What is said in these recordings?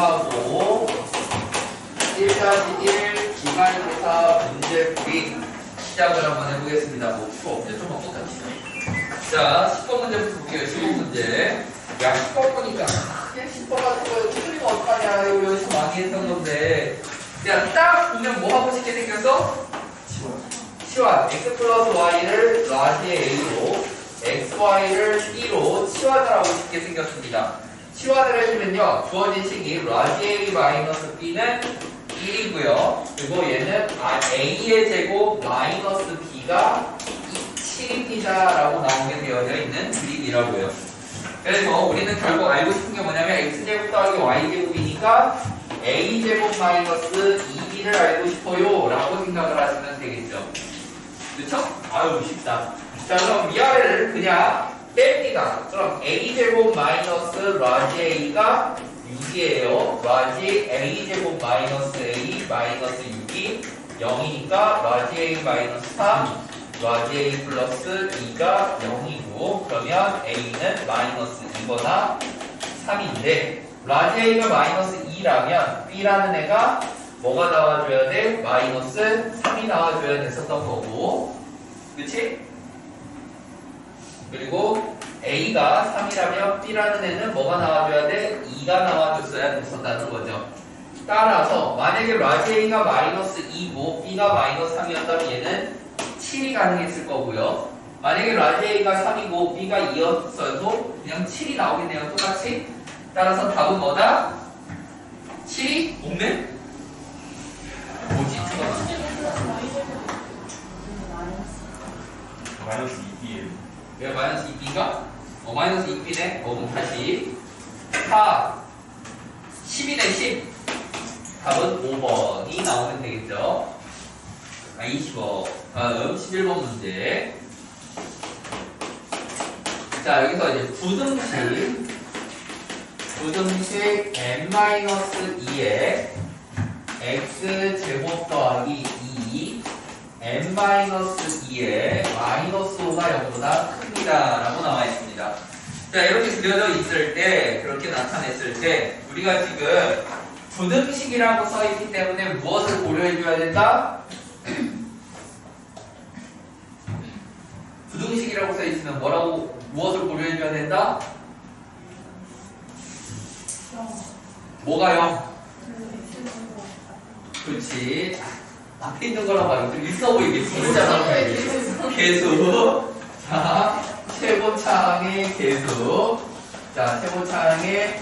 하고 1-1 기말고사 문제풀이 시작을 한번 해보겠습니다. 뭐 풀어 없네. 좀만 똑같이요. 자, 10번 문제부터 볼게요. 15번 문제. 야, 10번 보니까 그냥 10번 같은 거에 틀리면 어떡하냐. 이거 연습 많이 했던 건데. 그냥 딱 보면 뭐 하고 싶게 생겼어? 치환. x 플러스 y를 라지 a로 xy를 b로 치환을 하고 싶게 생겼습니다. 치환을 해주면요, 주어진 식이 라지 a 마이너스 b는 1이고요. 그리고 얘는 a의 제곱 마이너스 b가 7입니다 라고 나오게 되어져 있는 그림이라고요. 그래서 우리는 결국 알고 싶은 게 뭐냐면 x제곱 더하기 y제곱이니까 a제곱 마이너스 2b를 알고 싶어요 라고 생각을 하시면 되겠죠. 그쵸? 아유 쉽다. 자, 그럼 위아래를 그냥 뺍니다. 그럼 a제곱 마이너스 라지 a가 6이에요. 라지 a제곱 마이너스 a 마이너스 6이 0이니까 라지 a 마이너스 3 라지 a 플러스 2가 0이고, 그러면 a는 마이너스 2거나 3인데 라지 a가 마이너스 2라면 b라는 애가 뭐가 나와줘야 돼? 마이너스 3이 나와줘야 됐었던 거고, 그치? 그리고 a가 3이라면 b라는 애는 뭐가 나와줘야 돼? 2가 나와줬어야 됐었다는 거죠. 따라서 만약에 라지 a가 마이너스 2고 b가 마이너스 3이었다면 얘는 7이 가능했을 거고요. 만약에 라지 a가 3이고 b가 2였어도 그냥 7이 나오겠네요. 똑같이. 따라서 답은 뭐다? 7이 없네? 뭐지? 마이너스 2b예요. 왜 마이너스 2b가? 마이너스 2b네? 그럼 다시 4 10이네 10. 답은 5번이 나오면 되겠죠. 20번. 다음 11번 문제. 자, 여기서 이제 부등식 n-2에 x제곱 더하기 2 n-2에 마이너스 5가 0보다 큽니다 라고 나와 있습니다. 자, 이렇게 그려져 있을 때, 그렇게 나타냈을 때 우리가 지금 부등식이라고 써있기 때문에 무엇을 고려해줘야 된다? 부등식이라고 써있으면 무엇을 고려해줘야 된다? 뭐가 0? 그렇지. 앞에 있는 거라고 좀 있어 보이게 진짜잖아. 계수. 자, 최고차항의 계수. 자, 최고차항의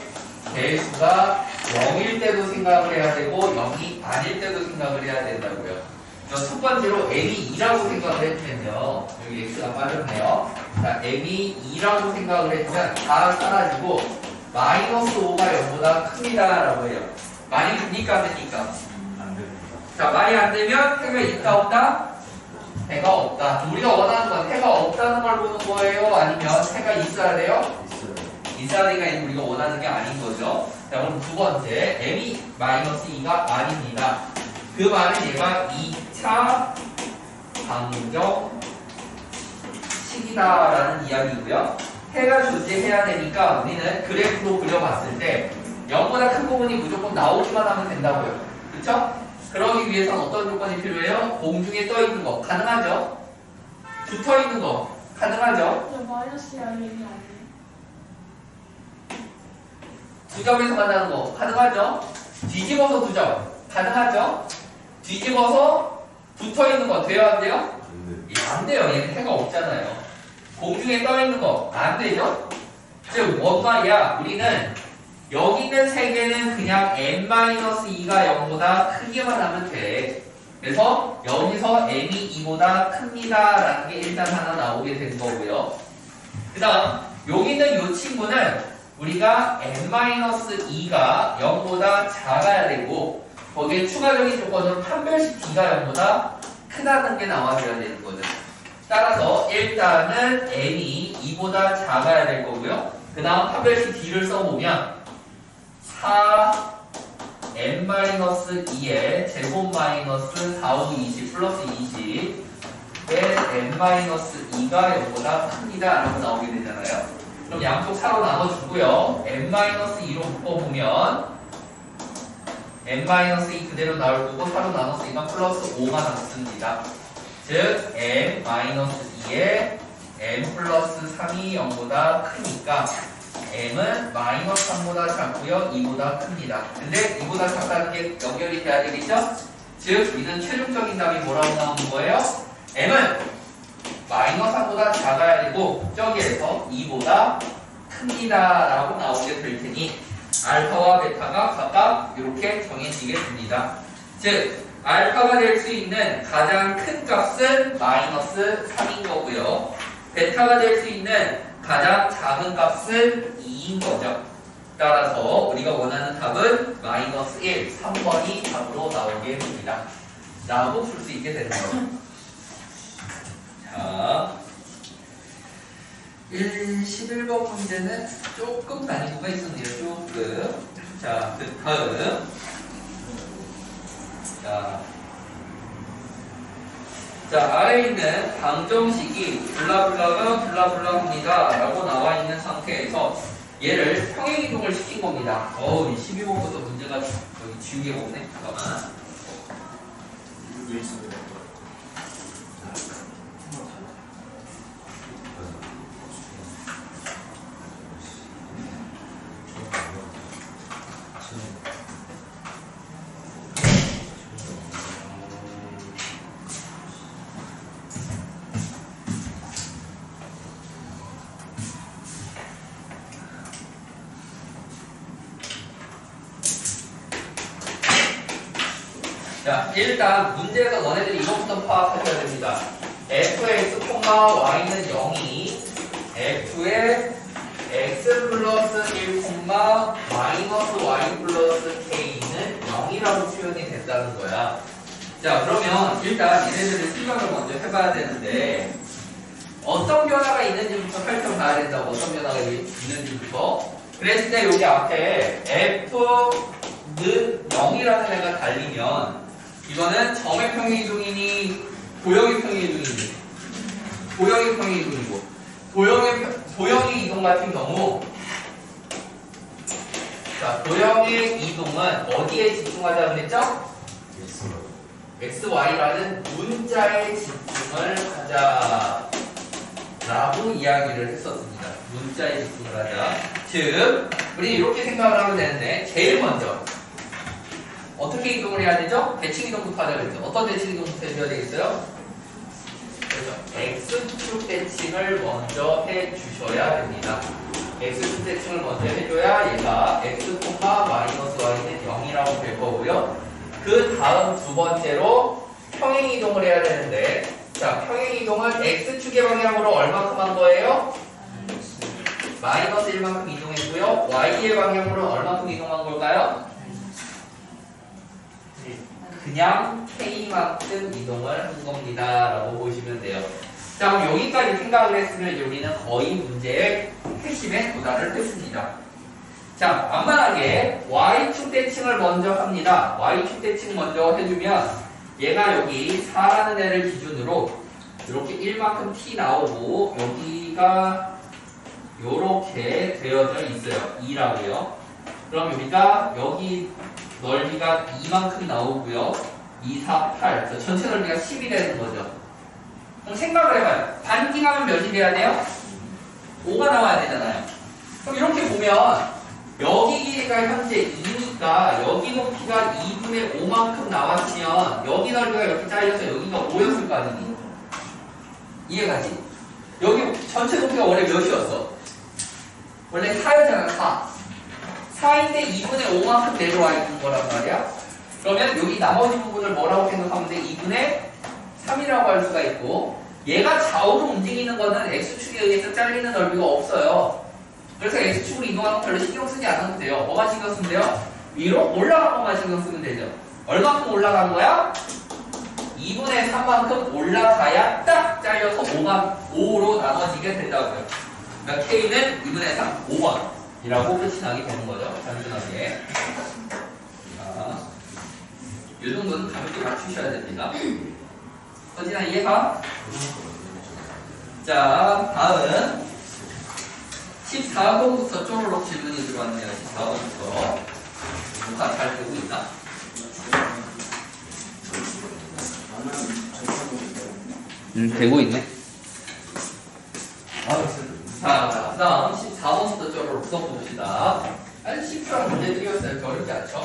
계수가 0일 때도 생각을 해야 되고 0이 아닐 때도 생각을 해야 된다고요. 첫 번째로 m이 2라고 생각을 해주면요. 여기 x가 빠졌네요. 자, m이 2라고 생각을 해주면 다 사라지고 마이너스 5가 0보다 큽니다 라고 해요. 많이 됩니까? 안 됩니까? 안 됩니다. 자, 말이 안 되면 해가 있다 없다? 해가 없다. 우리가 원하는 건 해가 없다는 걸 보는 거예요? 아니면 해가 있어야 돼요? 있어야 되니까 우리가 원하는 게 아닌 거죠. 자, 그럼 두 번째, m이 마이너스 2가 아닙니다. 그 말은 얘가 2차 방정식이다라는 이야기고요. 해가 존재해야 되니까 우리는 그래프로 그려봤을 때 0보다 큰 부분이 무조건 나오기만 하면 된다고요. 그쵸? 그러기 위해서는 어떤 조건이 필요해요? 공중에 떠있는 거 가능하죠? 붙어있는 거 가능하죠? 마이너스 아니에요? 두 점에서 만나는 거 가능하죠? 뒤집어서 두 점 가능하죠? 뒤집어서 붙어있는 거 돼요? 안 돼요? 안 돼요. 얘는 해가 없잖아요. 공중에 떠있는 거 안 되죠? 즉 뭔 말이야? 우리는 여기 있는 세 개는 그냥 n-2가 0보다 크기만 하면 돼. 그래서 여기서 n이 2보다 큽니다 라는 게 일단 하나 나오게 된 거고요. 그 다음 여기 있는 이 친구는 우리가 n-2가 0보다 작아야 되고 거기에 추가적인 조건은 판별식 d가 0보다 크다는 게 나와줘야 되는 거죠. 따라서 일단은 n이 2보다 작아야 될 거고요. 그 다음 판별식 d를 써보면 4n-2에 제곱 마이너스 4, 5, 20 플러스 20에 n-2가 0보다 큽니다 라고 나오게 되잖아요. 그럼 양쪽 4로 나눠주고요. n-2로 묶어보면 n-2 그대로 나올 거고 4로 나눴으니까 플러스 5가 남습니다. 즉 m-2에 m 플러스 3이 0보다 크니까 m은 마이너스 3보다 작고요 2보다 큽니다. 근데 2보다 작다는 게 연결이 돼야 되겠죠? 즉 이는 최종적인 답이 뭐라고 나오는 거예요? m은 마이너스 3보다 작아야 되고 저기에서 2보다 큽니다 라고 나오게 될 테니 알파와 베타가 각각 이렇게 정해지게 됩니다. 즉 알파가 될 수 있는 가장 큰 값은 마이너스 3인 거고요. 베타가 될 수 있는 가장 작은 값은 2인 거죠. 따라서 우리가 원하는 답은 마이너스 1, 3번이 답으로 나오게 됩니다. 라고 풀 수 있게 되는 거죠. 자, 11번 문제는 조금 난이도가 있었네요. 조금. 자, 그 다음. 자, 아래에 있는 방정식이 블라블라가 블라블라입니다. 라고 나와 있는 상태에서 얘를 평행이동을 시킨 겁니다. 이 12번부터 문제가 여기 지우개가 없네. 잠깐만. 자, 일단 문제에서 너네들이 이것부터 파악하셔야 됩니다. fx, y는 0이 f의 x 플러스 1, 마이너스 y 플러스 k는 0이라고 표현이 된다는 거야. 자, 그러면 일단 얘네들의 생각을 먼저 해봐야 되는데 어떤 변화가 있는지부터 살펴봐야 된다고. 어떤 변화가 있는지부터. 그랬을 때 여기 앞에 f는 0이라는 애가 달리면 이거는 점의 평행이동이니 도형의 평행이동이니 도형의 평행이동이고 도형의 이동 같은 경우 자 도형의 이동은 어디에 집중하자고 했죠? x, y라는 문자에 집중을 하자 라고 이야기를 했었습니다. 문자에 집중을 하자. 즉 우리 이렇게 생각을 하면 되는데 제일 먼저 어떻게 이동을 해야 되죠? 대칭 이동부터 하자 그랬죠. 어떤 대칭 이동부터 해줘야 되겠어요? 그렇죠. X축 대칭을 먼저 해주셔야 됩니다. X축 대칭을 먼저 해줘야 얘가 X, 마이너스 Y는 0이라고 될 거고요. 그 다음 두 번째로 평행 이동을 해야 되는데 자, 평행 이동은 X축의 방향으로 얼마큼 한 거예요? 마이너스 1만큼 이동했고요. Y의 방향으로 얼마큼 이동한 걸까요? 그냥 K만큼 이동을 한 겁니다. 라고 보시면 돼요. 자, 그럼 여기까지 생각을 했으면 여기는 거의 문제의 핵심에 도달을 했습니다. 자, 만만하게 Y축 대칭을 먼저 합니다. Y축 대칭 먼저 해주면 얘가 여기 4라는 애를 기준으로 이렇게 1만큼 T 나오고 여기가 요렇게 되어져 있어요. 2라고요. 그럼 여기가 여기 넓이가 2만큼 나오고요. 2, 4, 8. 그래서 전체 넓이가 10이 되는 거죠. 그럼 생각을 해봐요. 반띵하면 몇이 돼야 돼요? 5가 나와야 되잖아요. 그럼 이렇게 보면 여기 길이가 현재 2니까 여기 높이가 2분의 5만큼 나왔으면 여기 넓이가 이렇게 잘려서 여기가 5였을 거 아니니? 이해가지? 여기 전체 높이가 원래 몇이었어? 원래 4였잖아. 4인데 2분의 5만큼 내려와 있는 거란 말이야. 그러면 여기 나머지 부분을 뭐라고 생각하면 돼? 2분의 3이라고 할 수가 있고 얘가 좌우로 움직이는 거는 X축에 의해서 잘리는 넓이가 없어요. 그래서 X축으로 이동하는 거 별로 신경 쓰지 않아도 돼요. 뭐만 신경 쓰면 돼요? 위로 올라간 것만 신경 쓰면 되죠. 얼마큼 올라간 거야? 2분의 3만큼 올라가야 딱 잘려서 5로 나눠지게 된다고요. 그러니까 K는 2분의 3, 5번 이라고 끝이 나게 되는 거죠. 단순하게. 자, 이 정도는 가볍게 맞추셔야 됩니다. 어디나 이해가? 자, 다음 14번부터 쪼르륵 질문이 들어왔네요. 14번부터. 누가 잘 보고 있나? 되고 있네. 자, 그다음 14번부터 쪽으로 풀어봅시다. 아니, 10초랑 문제들이었어요. 어렵지 않죠?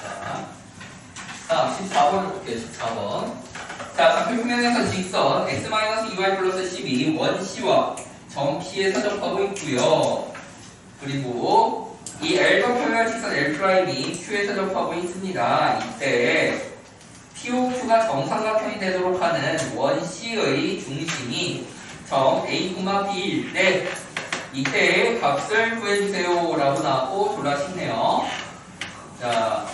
자, 다음 14번을 볼게요. 14번. 자, 좌표 평면에서 직선 x-2y 플러스 12 원C와 점 P에 사접하고 있고요. 그리고 이 L과 평면 직선 L'이 Q에 사접하고 있습니다. 이때 POQ가 정삼각형이 되도록 하는 원C의 중심이 점 A, B일 때 이때의 값을 구해주세요 라고 나왔고 졸라 쉽네요. 자,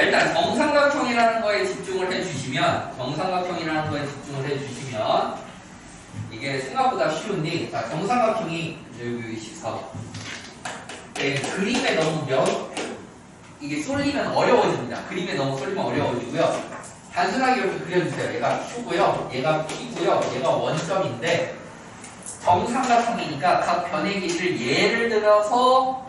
일단 정삼각형이라는 거에 집중을 해주시면 이게 생각보다 쉬운데, 자, 정삼각형이 여기 14번 그림에 너무 이게 쏠리면 어려워집니다. 그림에 너무 쏠리면 어려워지고요. 단순하게 이렇게 그려주세요. 얘가 Q고요, 얘가 P고요, 얘가 원점인데 정삼각형이니까 각 변의 길이를 예를 들어서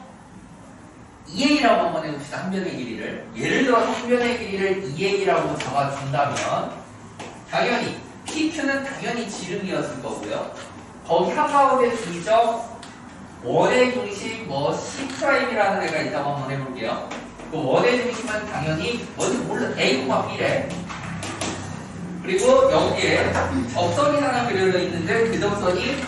2a라고 한번 해봅시다. 한 변의 길이를. 예를 들어서 한 변의 길이를 2a라고 잡아준다면 당연히 PQ는 당연히 지름이었을 거고요. 거기 한가운데 중적 원의 중심 C'이라는 애가 있다고 한번 해볼게요. 그 원의 중심은 당연히 뭔지 몰라. A, B래. 그리고 여기에 접선이 하나 그려져 있는데 그 접선이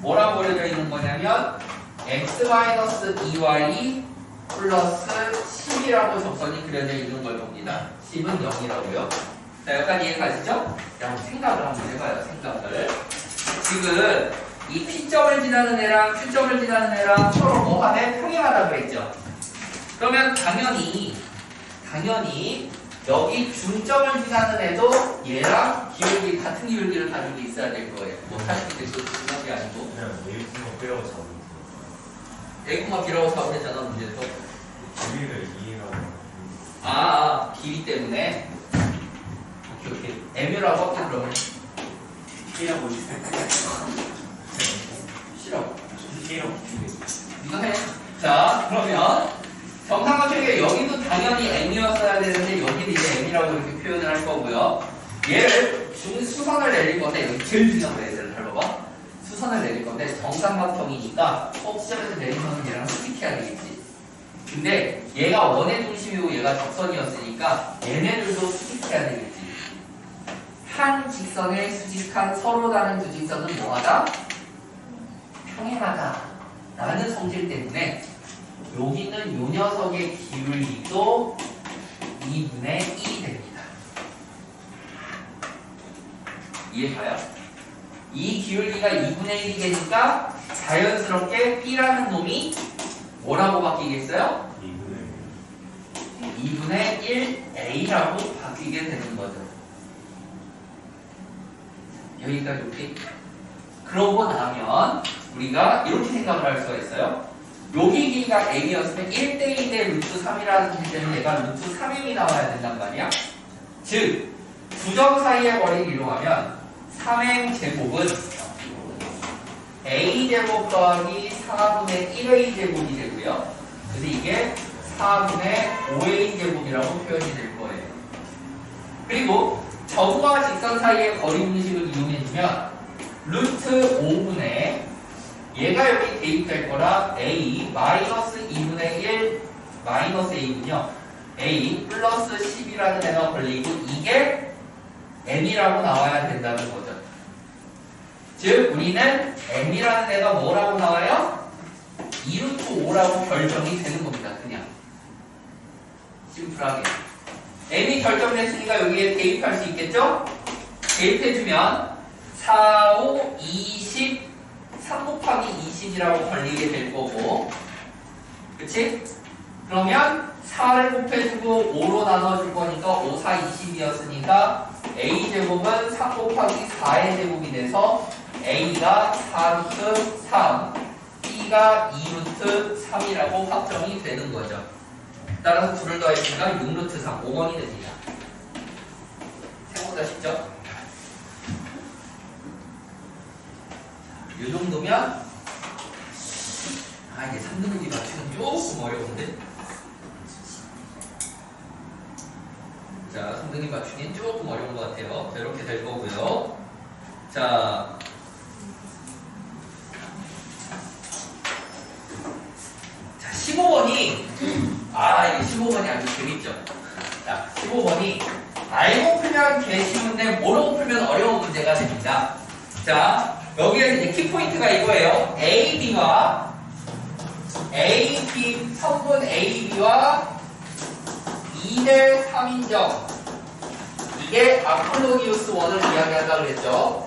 뭐라고 그려져 있는 거냐면 x-2y 플러스 10이라고 접선이 그려져 있는 걸 봅니다. 10은 0이라고요. 자, 여기까지 이해가시죠? 자, 생각을 한번 해봐요. 생각을. 지금 이 P점을 지나는 애랑 Q점을 지나는 애랑 서로 뭐 하네? 평행하다고 그랬죠? 그러면 당연히 여기 중점을 지나는 애도 얘랑 기울기 같은 기울기를 가지고 있어야 될 거예요. 뭐 사실 그 중요한 게 아니고 그냥 A 빼고 잡으면 A콤마 B라고 사고했잖아 문제에서. 길이를 2라고 길이 때문에. 오케이. M이라고 할게 그러면. K라고 있어요. 싫어. K라고 이거 해. 자, 그러면 정삼각형에 여기도 당연히 M이었어야 되는데 여기도 이제 M이라고 이렇게 표현을 할 거고요. 얘를 수선을 내릴 건데 여기 제일 중요한 거 얘들을 잘 봐봐. 수선을 내릴 건데 정삼각형이니까 시점에서 내리면 얘랑 수직해야 되겠지. 근데 얘가 원의 중심이고 얘가 접선이었으니까 얘네들도 수직해야 되겠지. 한 직선에 수직한 서로 다른 두 직선은 뭐하다? 평행하다 라는 성질 때문에 여기는 요 녀석의 기울기도 2분의 1이 됩니다. 이해가요? 이 기울기가 2분의 1이 되니까 자연스럽게 B라는 놈이 뭐라고 바뀌겠어요? 2분의 1A라고 바뀌게 되는 거죠. 여기까지 오케이? 그러고 나면 우리가 이렇게 생각을 할 수가 있어요. 여기 길이가 M이었으면 1대2대 루트 3이라는 기 때문에 얘가 루트 3M이 나와야 된단 말이야. 즉, 두 점 사이의 거리를 이용하면 3M 제곱은 A 제곱 더하기 4분의 1A 제곱이 되고요. 그래서 이게 4분의 5A 제곱이라고 표현이 될 거예요. 그리고 점과 직선 사이의 거리 공식을 이용해주면 루트 5분의 얘가 여기 대입될 거라 A 마이너스 2분의 1 마이너스 A군요. A 플러스 10이라는 애가 걸리고 이게 M이라고 나와야 된다는 거죠. 즉 우리는 M이라는 애가 뭐라고 나와요? 2루트 5라고 결정이 되는 겁니다. 그냥 심플하게 M이 결정됐으니까 여기에 대입할 수 있겠죠? 대입해주면 4, 5, 20 3 곱하기 20이라고 걸리게 될 거고 그치? 그러면 4를 곱해주고 5로 나눠줄 거니까 5, 4, 20이었으니까 A제곱은 3 곱하기 4의 제곱이 돼서 A가 4루트 3 B가 2루트 3이라고 확정이 되는 거죠. 따라서 둘을 더했으니까 6루트 3 5번이 됩니다. 생각보다 쉽죠? 이 정도면 이게 3등급이 맞추면 조금 어려운데 자, 선생님 맞추기는 조금 어려운 것 같아요. 자, 이렇게 될 거고요. 자, 15번이, 이게 15번이 아주 재밌죠? 자, 15번이, 알고 풀면 개쉬운데 모르고 풀면 어려운 문제가 됩니다. 자, 여기에 이제 키포인트가 이거예요. 성분 AB와 2대 3인정. 이게 아폴로니우스 원을 이야기한다 그랬죠.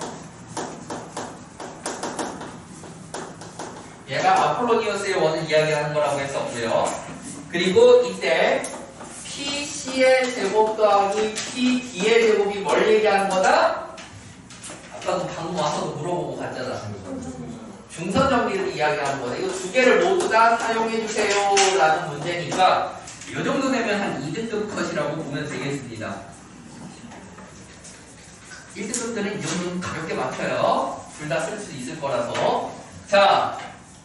얘가 아폴로니우스의 원을 이야기하는 거라고 했었고요. 그리고 이때 PC의 제곱 더하기 PD의 제곱이 뭘 얘기하는 거다? 아까도 방금 와서도 물어보고 갔잖아. 중선 정리를 이야기하는 거다. 이거 두 개를 모두 다 사용해 주세요 라는 문제니까 이 정도 되면 한 2등급 컷이라고 보면 되겠습니다. 1등급들은 이 정도는 가볍게 맞춰요. 둘 다 쓸 수 있을 거라서. 자,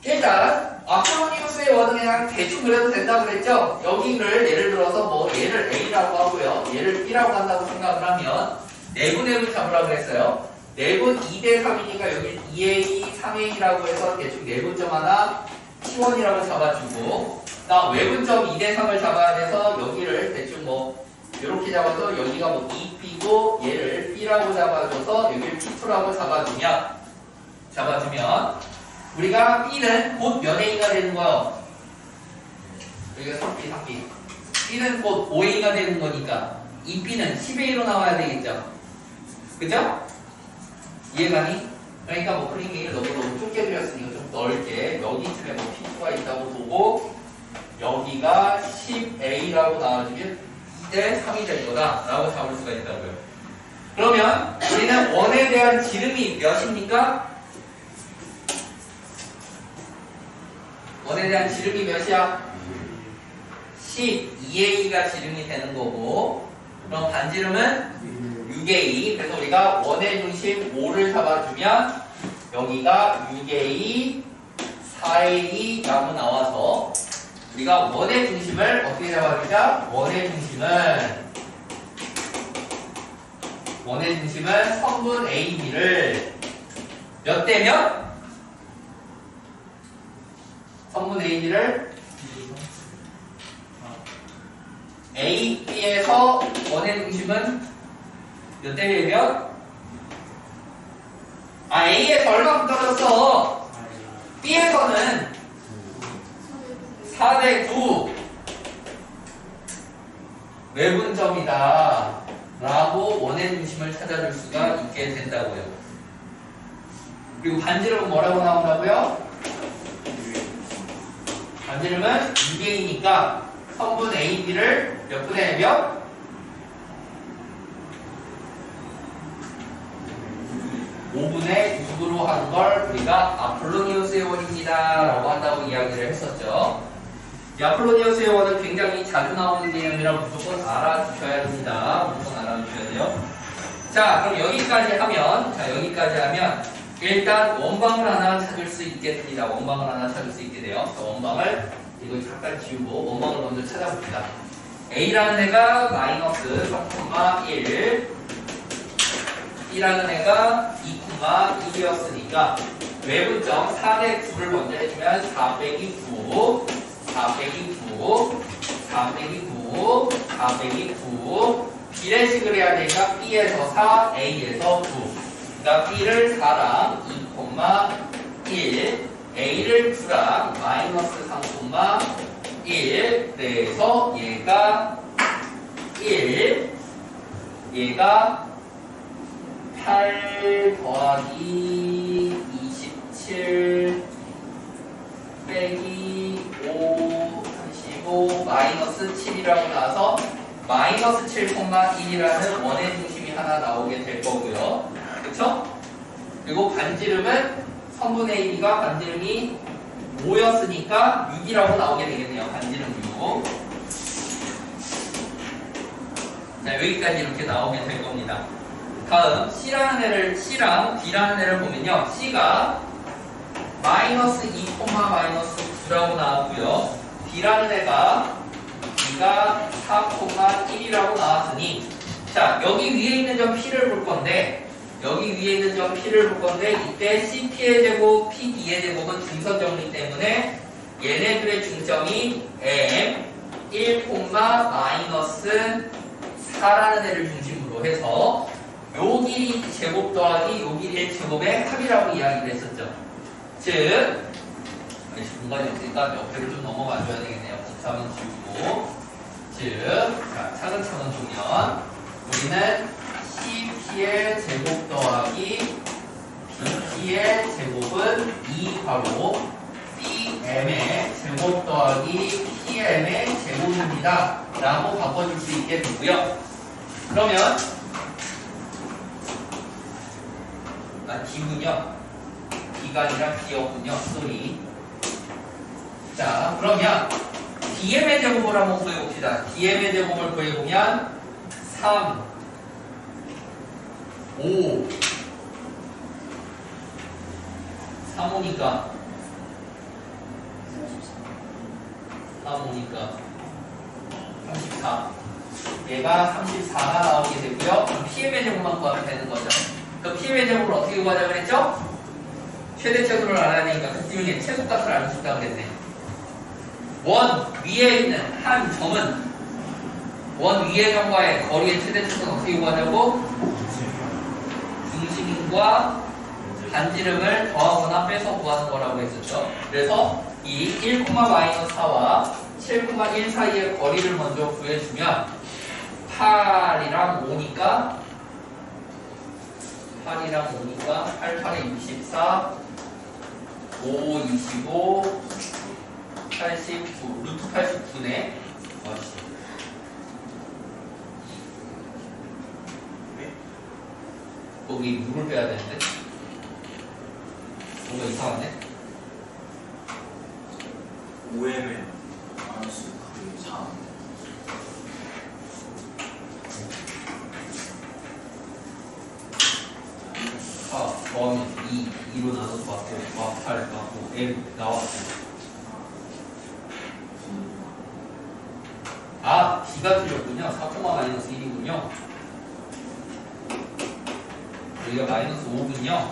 일단 아폴로니우스의 원은 그냥 대충 그려도 된다고 그랬죠? 여기를 예를 들어서 뭐 얘를 A라고 하고요. 얘를 B라고 한다고 생각을 하면 내분의 잡으라고 그랬어요. 내분 2대 3이니까 여기 2A, 3A라고 해서 대충 내분점 하나 T1이라고 잡아주고 다음 외분점 2대 3을 잡아야 돼서 여기를 대충 뭐 이렇게 잡아서 여기가 뭐 2B고 얘를 B라고 잡아줘서 여기를 T2라고 잡아주면 우리가 B는 곧 몇 A가 되는 거예요? 여기가 3B. B는 곧 5A가 되는 거니까 이 B는 10A로 나와야 되겠죠? 그죠? 이해가니? 그러니까 뭐 프링을 너무 좁게 그렸으니까 좀 넓게 여기쯤에 뭐 P2가 있다고 보고 여기가 10A라고 나와주면 2대 3이 될 거다 라고 잡을 수가 있다고요. 그러면 우리는 원에 대한 지름이 몇입니까? 원에 대한 지름이 몇이야? 12A가 지름이 되는 거고 그럼 반지름은 6A. 그래서 우리가 원의 중심 5를 잡아주면 여기가 6A, 4A라고 나와서 우리가 원의 중심을 어떻게 잡아주자? 원의 중심은 성분 AB를 몇 대면? 성분 AB를 A, B에서 원의 중심은 몇 대 1면? A에서 얼마큼 떨어졌어? B에서는 4대 9 외분점이다 라고 원의 중심을 찾아줄 수가 있게 된다고요. 그리고 반지름은 뭐라고 나온다고요? 반지름은 2A니까 성분 AB를 몇 분의 몇? 5분의 6으로 하는 걸 우리가 아폴로니우스의 원입니다 라고 한다고 이야기를 했었죠. 이 아폴로니우스의 원은 굉장히 자주 나오는 개념이라 무조건 알아주셔야 됩니다. 무조건 알아주셔야 돼요. 자, 그럼 여기까지 하면 일단 원방을 하나 찾을 수 있게 됩니다. 원방을 하나 찾을 수 있게 돼요. 원방을 이거 잠깐 지우고 원방을 먼저 찾아봅시다. A라는 애가 마이너스 3,1 B라는 애가 2,1이었으니까 외분점 4대 9를 먼저 해주면 4 빼기 9 4 빼기 9 4 빼기 9 4 빼기 9 비례식을 해야 되니까 B에서 4 A에서 9 그러니까 B를 4랑 2,1 A를 9랑 마이너스 3,1 그래서 얘가 1 얘가 8 더하기 27 빼기 5 35 마이너스 7이라고 나와서 마이너스 7,1이라는 원의 중심이 하나 나오게 될 거고요. 그쵸? 그리고 반지름은 성분 AB가 반지름이 5였으니까 6이라고 나오게 되겠네요. 반지름 6. 자, 여기까지 이렇게 나오게 될 겁니다. 다음 C랑 D라는 애를 보면요. C가 마이너스 2, 마이너스 9라고 나왔고요. D라는 애가 여기가 4,1이라고 나왔으니 자 여기 위에 있는 점 P를 볼 건데 여기 위에 있는 점 P를 볼 건데 이때 CP의 제곱, PD의 제곱은 중선 정리 때문에 얘네들의 중점이 M 1, 마이너스 4라는 애를 중심으로 해서 요 길이 제곱 더하기 요 길이의 제곱의 합이라고 이야기를 했었죠. 즉 공간이 없으니까 옆에를 좀 넘어가 줘야 되겠네요. 13은 지우고 즉 자, 차근차근 보면 우리는 CP의 제곱 더하기 BP의 제곱은 2 괄호 CM의 제곱 더하기 PM의 제곱입니다 라고 바꿔줄 수 있게 되고요. 그러면 D군요. D가 아니라 D였군요. 쏘리. 자 그러면 DM의 제곱을 한번 구해봅시다. DM의 제곱을 구해보면 3 5 3오니까 34 얘가 34가 나오게 되고요. 그럼 PM의 제곱만 구하면 되는 거죠. 그 PM의 제곱을 어떻게 구하자고 그랬죠? 최대 최소를 알아야 되니까 그 띄우는 최소값을 알고 싶다고 그랬네. 원 위에 있는 한 점은 원 위의 점과의 거리의 최대 최소는 어떻게 구하자고? 중심과 반지름을 더하거나 빼서 구하는 거라고 했었죠. 그래서 이 1, 마이너스 4와 7,1 사이의 거리를 먼저 구해주면 8이랑 5니까 8, 8에 24, 5, 25, 89, 루트 89네. 거기 물을 빼야 되는데? 뭔가 이상한데? 5m에 마이너스 4. 더하면 2로 나눠서 맞고 8 맞고 L 나왔고 아 B가 틀렸군요. 4, 마이너스 1이군요. 여기가 마이너스 5군요.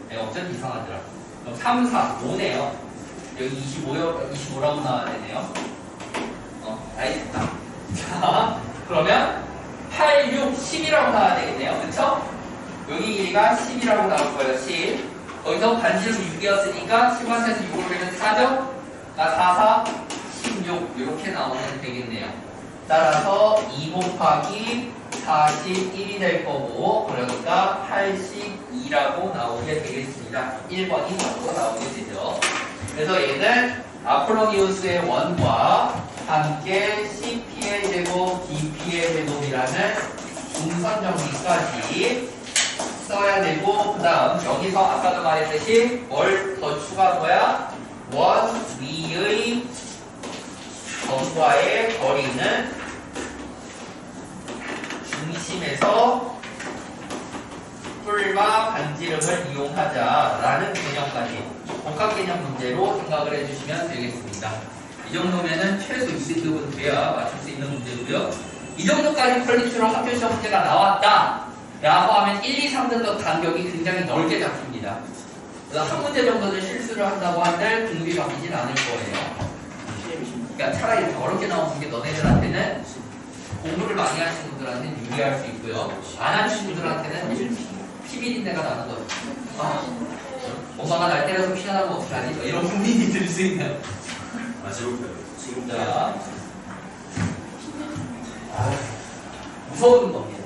네, 어쩐지 이상하더라. 그럼 3, 4, 5네요. 여기 25라고 나와야 되네요. 알겠다. 자, 그러면 8, 6, 10이라고 나와야 되겠네요. 그쵸? 여기 길이가 10이라고 나올 거예요. 10. 거기서 반지름 6이었으니까 10한테서 6을 빼면 4죠? 4, 16 이렇게 나오면 되겠네요. 따라서 2 곱하기 41이 될 거고 그러니까 82라고 나오게 되겠습니다. 1번이 답으로 나오게 되죠. 그래서 얘는 아폴로니우스의 원과 함께 CP의 제곱, DP의 제곱이라는 중선 정리까지 써야 되고 그 다음 여기서 아까도 말했듯이 뭘 더 추가한 거야? 원 위의 점과의 거리는 중심에서 뿔과 반지름을 이용하자라는 개념까지 복합 개념 문제로 생각을 해주시면 되겠습니다. 이 정도면은 최소 2등급은 돼야 맞출 수 있는 문제고요. 이 정도까지 퀄리티로 학교 시험 문제가 나왔다 라고 하면 1, 2, 3등급 간격이 굉장히 넓게 잡힙니다. 그래서 한 문제 정도는 실수를 한다고 한들 등급이 바뀌진 않을 거예요. 그러니까 차라리 이렇게 어렵게 나오는 게 너네들한테는 공부를 많이 하시는 분들한테는 유리할 수 있고요. 안 하시는 분들한테는 피비린내가 나는 거죠. 엄마가 날 때려서 피하다면 어떡하지? 이런 고민이 들 수 있는. 자, 무서운 겁니다.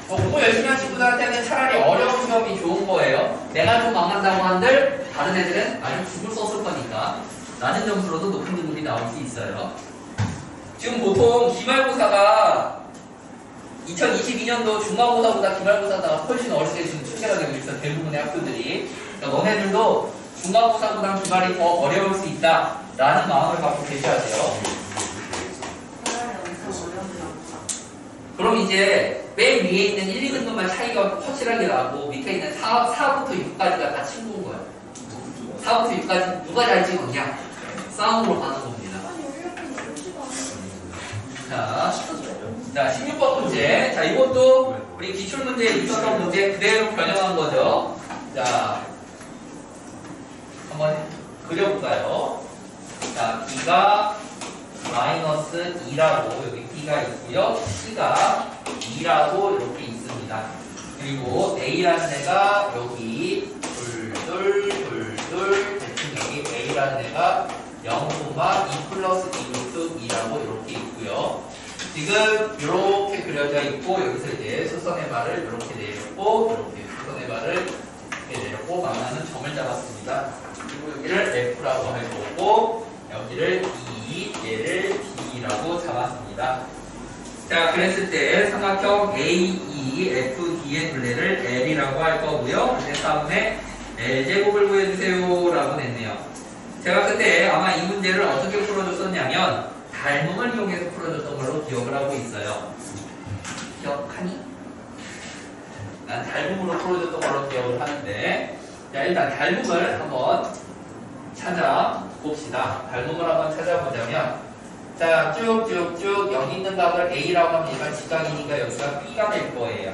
공부 열심히 하신 분들한테는 차라리 어려운 시험이 좋은 거예요. 내가 좀 망한다고 한들 다른 애들은 아주 죽을 썼을 거니까 낮은 점수로도 높은 등급이 나올 수 있어요. 지금 보통 기말고사가 2022년도 중간고사보다 기말고사가 훨씬 어렵게 지금 출제가 되고 있어. 대부분의 학교들이. 그러니까 너네들도 중간고사보다 기말이 더 어려울 수 있다라는 마음을 갖고 계셔야 돼요. 그럼 이제 맨 위에 있는 1, 2등급만 차이가 확실하게 나고 밑에 있는 4부터 6까지가 다 친구인 거야. 4부터 6까지 누가 잘 찍었냐? 싸움으로 가는 겁니다. 자, 16번 문제. 자, 이것도 우리 기출문제에 있었던 문제 그대로 변형한 거죠. 자, 한번 그려볼까요? 자, B가 마이너스 2라고 여기 B가 있고요. C가 2라고 이렇게 있습니다. 그리고 A라는 애가 여기 둘 대충 여기 A라는 애가 0, 2 플러스 2루트 2라고 이렇게 있고요. 지금 이렇게 그려져 있고 여기서 이제 수선의 말을 이렇게 내렸고 이렇게 수선의 말을 이렇게 내렸고 만나는 점을 잡았습니다. 그리고 여기를 F라고 할 거고 여기를 E, 얘를 D라고 잡았습니다. 자, 그랬을 때 삼각형 AE, FD의 둘레를 L이라고 할 거고요. 그 다음에 L제곱을 구해주세요 라고 냈네요. 제가 그때 아마 이 문제를 어떻게 풀어줬었냐면 닮음을 이용해서 풀어줬던 걸로 기억을 하고 있어요. 기억하니? 난 닮음으로 풀어줬던 걸로 기억을 하는데 자, 일단 닮음을 한번 찾아봅시다. 닮음을 한번 찾아보자면 자, 쭉쭉쭉 여기 있는 값을 A라고 하면 얘가 직각이니까 여기가 B가 될 거예요.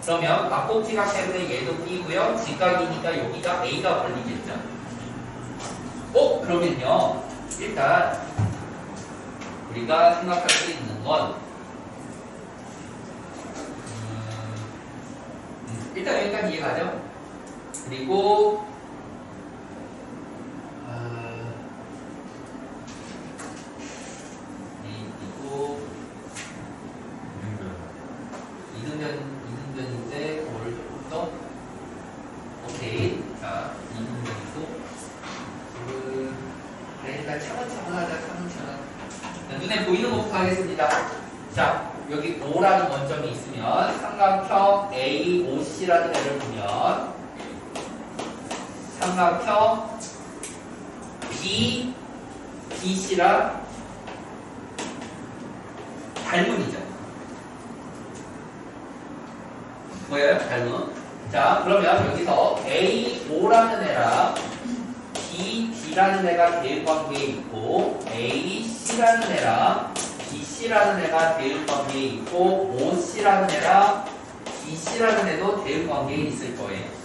그러면 막꼭지각 때문에 얘도 B고요. 직각이니까 여기가 A가 걸리겠죠. 그러면요. 일단 우리가 생각할 수 있는 건 일단 여기까지 이해가죠? 그리고 이등변인데 뭘 조금 더 오케이. 자, 이등변이고 일단 차근차근 하자. 차근차근. 눈에 보이는 것부터 하겠습니다. 자, 여기 O라는 원점이 있으면 삼각형 AOC라는 애를 보면 삼각형 BC랑 닮음이죠. 뭐예요? 닮음. 자, 그러면 여기서 AO라는 애랑 BD라는 애가 대응관계에 있고 AC라는 애랑 BC라는 애가 대응관계에 있고 OC라는 애랑 BC라는 애도 대응관계에 있을 거예요.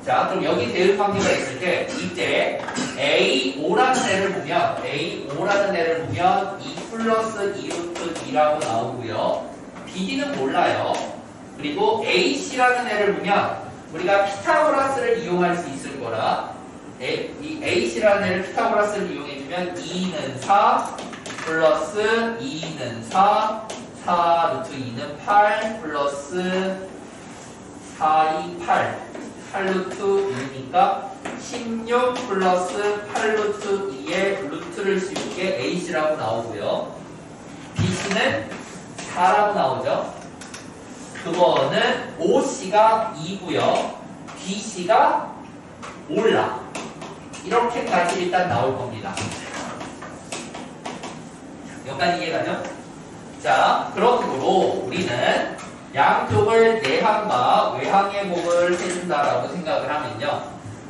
자, 그럼 여기 대응관계가 있을 때 이때 AO라는 애를 보면 2 플러스 2루트 2라고 나오고요. BD는 몰라요. 그리고 AC라는 애를 보면 우리가 피타고라스를 이용할 수 있을 거라 이 AC라는 애를 피타고라스를 이용해주면 2는 4 플러스 2는 4 루트 2는 8 플러스 4, 2, 8 8루트 2니까 16 플러스 8루트 2의 루트를 씌운 게 AC라고 나오고요. BC는 4라고 나오죠. 그거는 OC가 2고요. BC가 몰라. 이렇게까지 일단 나올 겁니다. 여기까지 이해가죠? 자, 그러므로 우리는 양쪽을 내항과 외항의 곱을 해준다라고 생각을 하면요.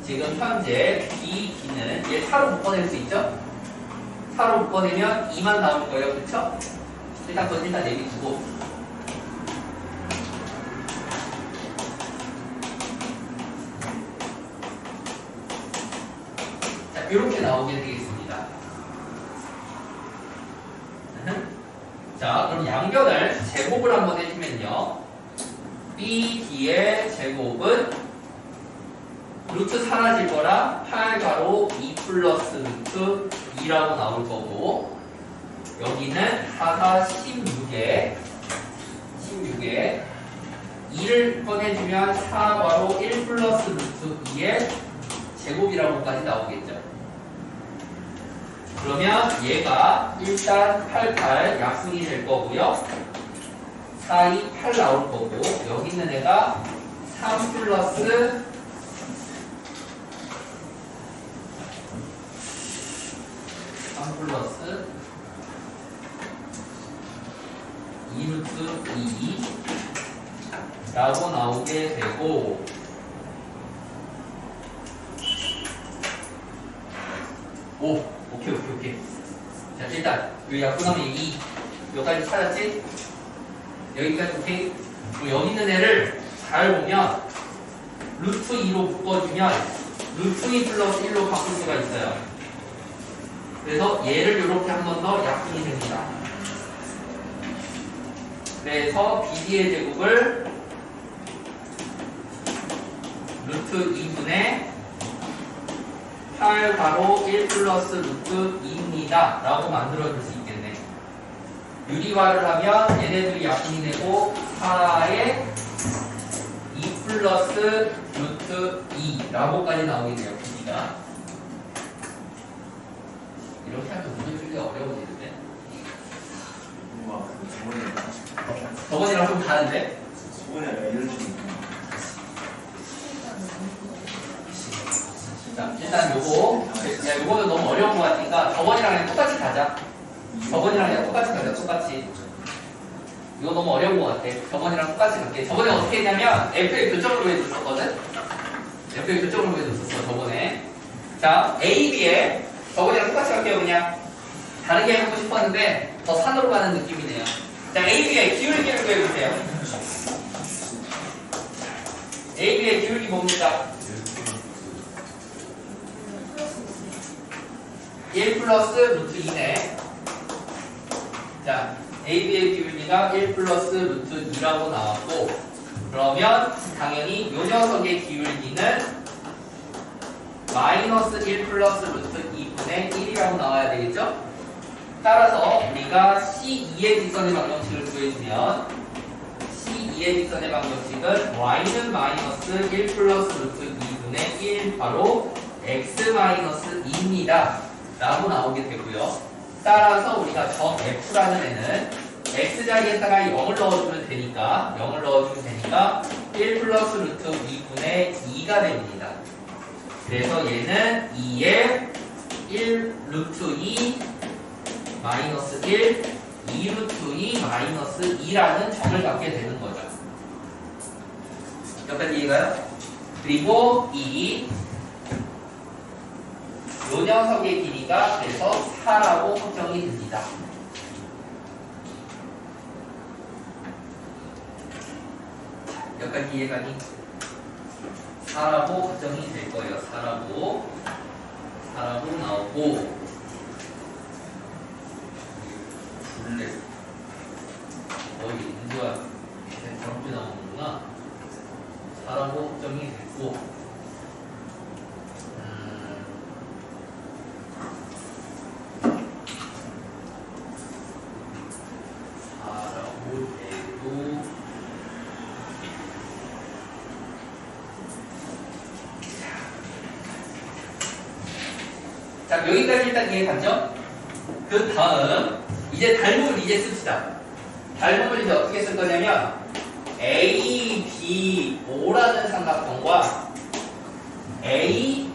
지금 현재 B, D는 얘 4로 묶어낼 수 있죠? 4로 묶어내면 2만 나올 거예요. 그쵸? 일단 그건 일단 내비두고 자, 이렇게 나오게 되겠습니다. 자, 그럼 양변을 제곱을 한번 해주면요. BD의 제곱은 루트 사라질 거라 8가로 2 플러스 루트 2라고 나올 거고 여기는 4가 16에 2를 꺼내주면 4가로 1 플러스 루트 2의 제곱이라고까지 나오겠죠. 그러면 얘가 일단 8, 8 약분이 될 거고요. 4, 2, 8 나올 거고 여기 있는 애가 3 플러스 2루트 2 라고 나오게 되고 오케이. 자, 일단 여기 약분하면 2. 여기까지 찾았지? 여기까지 오케이? 그리고 여기 있는 애를 잘 보면 루트 2로 묶어주면 루트 2 플러스 1로 바꿀 수가 있어요. 그래서 얘를 이렇게 한 번 더 약분이 됩니다. 그래서 BD의 제곱을 루트 2분의 8 가로 1 플러스 루트 2입니다. 라고 만들어줄 수 있겠네. 유리화를 하면 얘네들이 약분이 되고 4에 2 플러스 루트 2라고까지 나오겠네요. BD가. 이렇게 하면 문제풀기가 어려워지는데. 뭔가 그 저번이랑 좀 다른데? 저번에 알려준 자, 일단 요거는 너무 어려운 것 같으니까 저번이랑 그냥 똑같이 가자. 저번이랑 그냥 똑같이 가자. 똑같이. 이거 너무 어려운 것 같아. 저번이랑 똑같이 갈게. 저번에 어떻게 했냐면 F의 교점으로 해줬었거든? F의 교점으로 해줬었어. 저번에. 자, A, B에 저번이랑 똑같이 갈게요. 그냥 다르게 해보고 싶었는데 더 산으로 가는 느낌이네요. 자, A, B의 기울기를 구해보세요. A, B의 기울기 뭡니까? 1 플러스 루트 2네. 자, AB의 기울기가 1 플러스 루트 2라고 나왔고, 그러면 당연히 이 녀석의 기울기는 마이너스 1 플러스 루트 2분의 1이라고 나와야 되겠죠? 따라서 우리가 C2의 직선의 방정식을 구해주면 C2의 직선의 방정식은 y는 마이너스 1 플러스 루트 2분의 1 바로 x 마이너스 2입니다. 라고 나오게 되고요. 따라서 우리가 저 f라는 애는 x 자리에다가 0을 넣어주면 되니까 0을 넣어주면 되니까 1 플러스 루트 2분의 2가 됩니다. 그래서 얘는 2에 1 루트 2 마이너스 1 2 루트 2 마이너스 2라는 점을 갖게 되는 거죠. 여기까지 이해가요? 그리고 이 요 녀석의 길이가 그래서 4라고 확정이 됩니다. 여기까지 이해가니? 4라고 확정이 될 거예요. 4라고 나오고 블랙 거의 인수가 저렇게 나오는구나. 4라고 확정이 됐고 자, 여기까지 일단 이해갔죠? 그 다음 이제 닮음을 이제 씁시다. 닮음을 이제 어떻게 쓸 거냐면 A, B, O라는 삼각형과 A,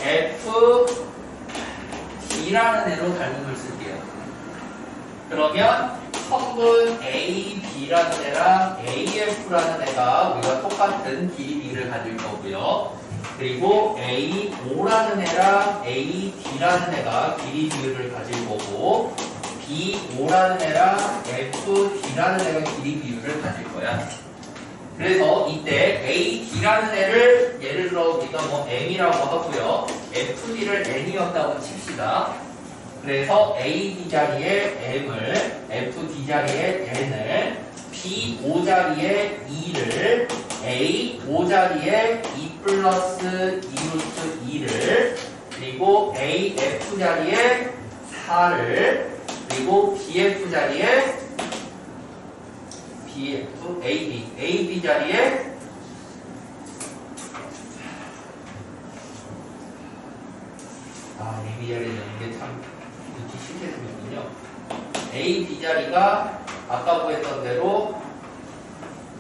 F, D라는 애로 닮음을 쓸게요. 그러면 성분 A, B라는 애랑 AF라는 애가 우리가 똑같은 길이 B를 가질 거고요. 그리고 A, O라는 애랑 A, D라는 애가 길이 비율을 가질 거고 B, O라는 애랑 F, D라는 애가 길이 비율을 가질 거야. 그래서 이때 A, D라는 애를 예를 들어 우리가 뭐 M이라고 하고요. F, D를 N이었다고 칩시다. 그래서 A, D 자리에 M을 F, D 자리에 N을 B, O 자리에 2를 A, O 자리에 2 플러스 2 루트 2를 그리고 A, F 자리에 4를 그리고 BF 자리에 BF, AB, AB 자리에 AB 자리에 넣는 게 참 이렇게 쉽게 생겼군요. AB 자리가 아까 구했던 대로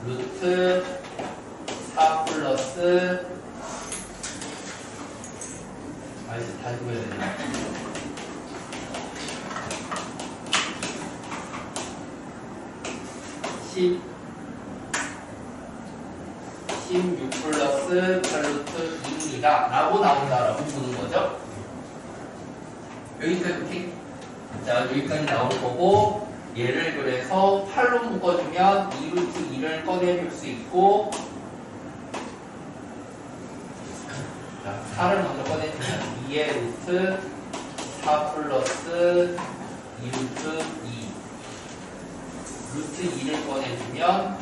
루트 4 플러스 다시 구해야 되나? 16 플러스 8루트 2입니다. 라고 나온다라고 보는 거죠. 여기까지. 자, 여기까지 나올 거고, 얘를 그래서 8로 묶어주면 2루트 2를 꺼내줄 수 있고, 자, 4를 먼저 꺼내주면 2의 루트 4 플러스 2루트 2. 루트 2를 꺼내주면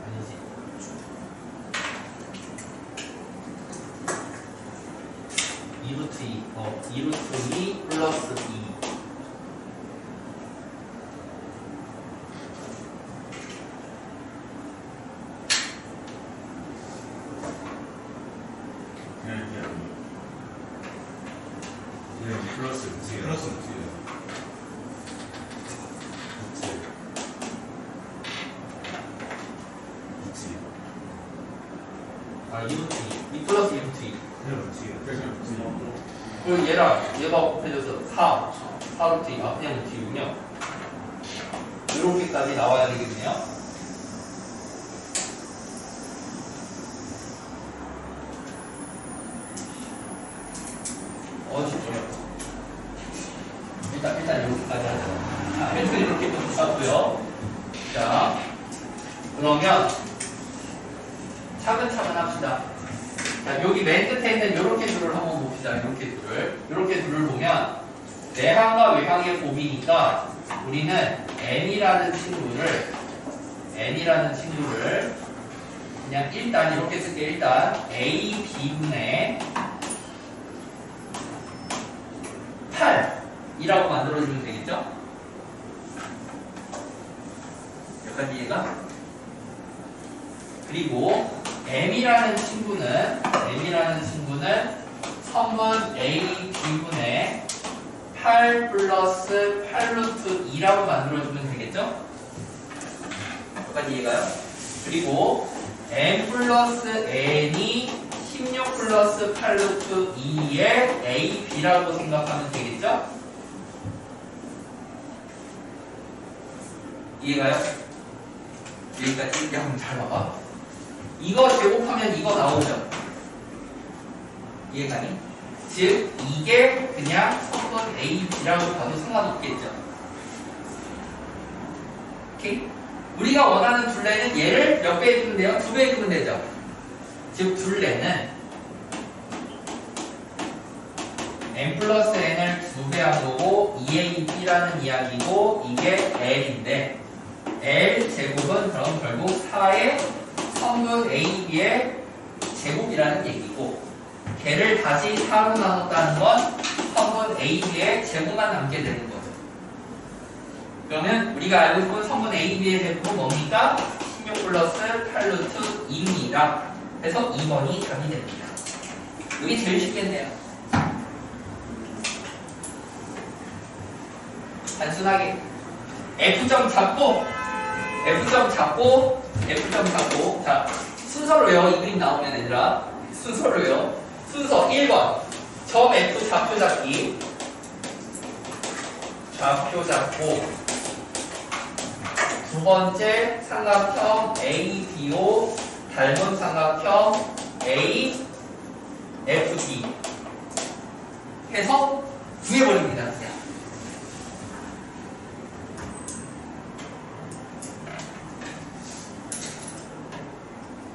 아니지. 2루트 2. 2루트 2 플러스 2. 그냥 이게 아니에요. 그냥 플러스 루트예요. 플러스 루트예요. 루트. 아, 2루트 2. 2 플러스 2루트 2. 그냥 루트예요. 그냥 루트. 그리고 얘가 곱해져서 4루트 2. 아, 그냥 루트 2군요. 이렇게까지 나와야 되겠네요. 쉽죠. 일단 이렇게까지 하죠. 자, 왼쪽 이렇게 좀 잡고요. 자, 그러면 차근차근 합시다. 자, 여기 맨 끝에 있는 이렇게 줄을 한번 봅시다. 이렇게 줄을 보면 내항과 외항의 곱이니까 우리는 n이라는 친구를 그냥 일단 이렇게 쓸게. 일단 a b분의 8이라고 만들어주면 되겠죠? 약간 이해가? 그리고 m이라는 친구는 선분 a b분의 8 플러스 8루트 2라고 만들어주면 되겠죠? 약간 이해가요? 그리고 m 플러스 n이 16 플러스 8루트 2의 a, b라고 생각하면 되겠죠? 이해가요? 여기까지 이렇게 한번 잘 봐봐. 이거 제곱하면 이거 나오죠? 이해가니? 즉 이게 그냥 선분 a, b라고 봐도 상관없겠죠? 오케이? 우리가 원하는 둘레는 얘를 몇 배 해주면 돼요? 2배 해주면 되죠? 즉 둘레는 n 플러스 n을 2배 한 거고 2ab라는 이야기고 이게 l인데 l 제곱은 그럼 결국 4의 선분 ab의 제곱이라는 얘기고 걔를 다시 4로 나눴다는 건 선분 ab의 제곱만 남게 되는 거죠. 그러면 우리가 알고 있는 선분 ab의 제곱은 뭡니까? 16 플러스 8루트 2입니다. 그래서 2번이 답이 됩니다. 여기 제일 쉽겠네요. 단순하게 F점 잡고 자 순서를 외워. 이 그림 나오면 얘들아 순서를 외워. 순서 1번 점 F 좌표 잡기 잡고 두 번째 삼각형 ABO 닮은 삼각형 AFD 해서 구해버립니다. 그냥.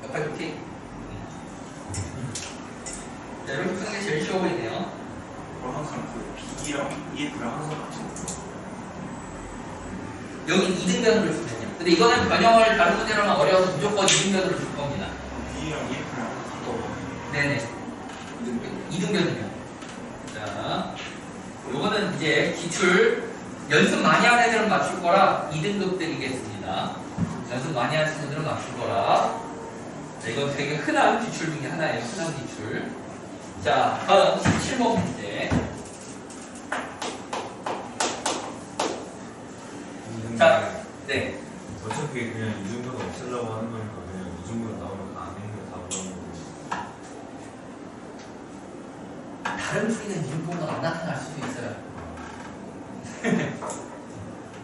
약간 이렇게 자, 이렇게 푸는 게 제일 쉬워 보이네요. 그럼 항상 그 B랑 EF랑 항상 같은 거. 여기 이등변으로 주면요. 근데 이거는 변형을 다른 문제로만 어려워서 무조건 이등변으로 줄 겁니다. B랑 EF랑 같은 네네. 이등변이면. 자, 요거는 이제 기출 연습 많이 하는 애들은 맞출 거라 2등급 드리겠습니다. 연습 많이 하는 친구들은 맞출 거라. 자, 이건 되게 흔한 기출 중에 하나예요. 흔한 기출. 자, 다음 17번 문제. 자, 네. 어차피 그냥 이 정도는 없애려고 하는 거니까 그냥 이 정도로 나오면 안 했는데 다 물어보는 거지. 다른 풀이는 이등분모가 안 나타날 수도 있어요.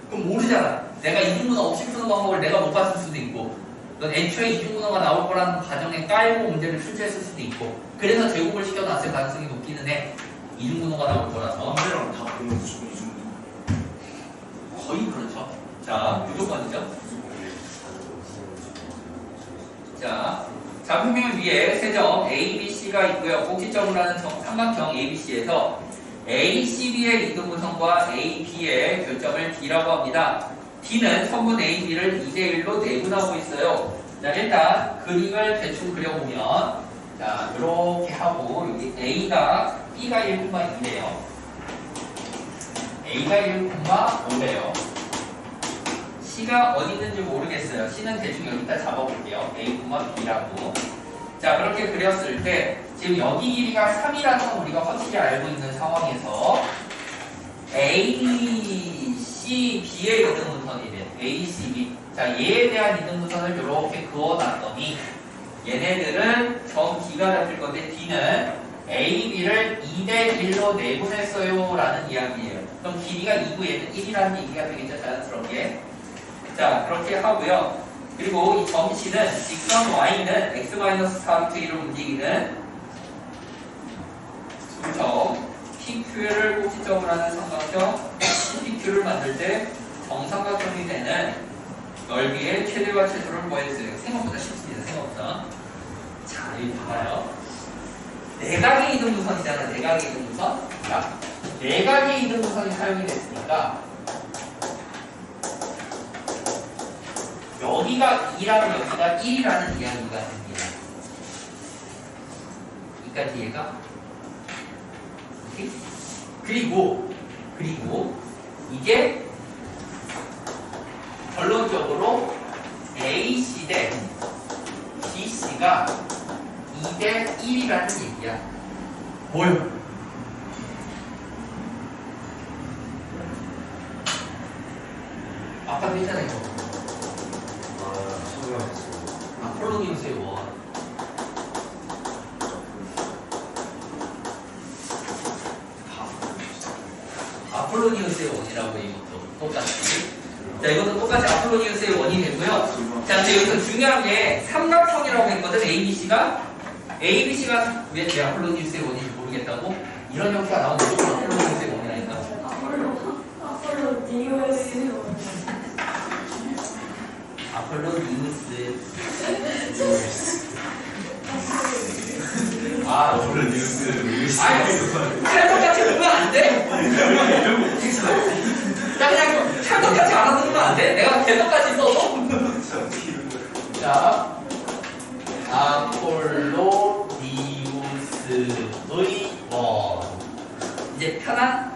그럼 모르잖아. 내가 이등분모 없이 푸는 방법을 내가 못 봤을 수도 있고, 넌 애초에 이등분모가 나올 거라는 과정에 깔고 문제를 출제했을 수도 있고, 그래서 제곱을 시켜놨을 가능성이 높기는 해. 이등분모가 나올 거라서. 언제랑 다 보면 무조건 이 정도. 거의 그렇죠. 자, 무조건이죠. 자, 좌표면 위에 세 점 A, B, C가 있고요. 꼭지점으로 하는 삼각형 A, B, C에서 A, C, B의 이등분선과 A, B의 교점을 D라고 합니다. D는 선분 A, B를 2대1로 내분하고 있어요. 자, 일단 그림을 대충 그려보면, 자, 이렇게 하고 여기 A가 B가 1,2래요. A가 1,5래요. C가 어디 있는지 모르겠어요. C는 대충 여기다 잡아볼게요. A, B라고. 자, 그렇게 그렸을 때 지금 여기 길이가 3이라는 건 우리가 확실히 알고 있는 상황에서 A, C, B의 이등분선이래. A, C, B. 자, 얘에 대한 이등분선을 이렇게 그어놨더니 얘네들은 점 D가 잡힐 건데 D는 A, B를 2대1로 내분했어요 라는 이야기예요. 그럼 길이가 2고 얘는 1이라는 얘기가 되겠죠, 자연스럽게. 자, 그렇게 하고요. 그리고 이 점 C는 직선 Y는 x-4루트 1로 움직이는 점 PQ를 꼭지점으로 하는 삼각형 PQ를 만들 때 정삼각형이 되는 넓이의 최대와 최소를 구했어요. 생각보다 쉽습니다. 생각보다. 자, 여기 봐봐요. 내각의 이등분선이잖아. 내각의 이등분선. 자, 내각의 이등분선이 사용이 됐으니까 여기가 2라면 여기가 1이라는 이야기가 됩니다. 여기까지 얘가. 오케이? 그리고 이게 결론적으로 AC 대 BC가 2대 1이라는 얘기야. 뭘? 아까 했잖아 이거. 아폴로니우스의 원. 아폴로니우스의 원이라고 이것도 똑같이. 자, 이것도 똑같이 아폴로니우스의 원이 되고요. 자, 근데 여기서 중요한 게 삼각형이라고 했거든. ABC가 왜 아폴로니우스의 원인지 모르겠다고? 이런 형태가 나오는 무조건 아폴로니우스의 원이라니까. 아폴로니우스. 찰떡같이 보면 안 돼? 야, 그냥 찰떡같이 알아듣는 거 안 돼? 내가 개떡같이 써도? 자, 아폴로니우스의 원. 이제 편한?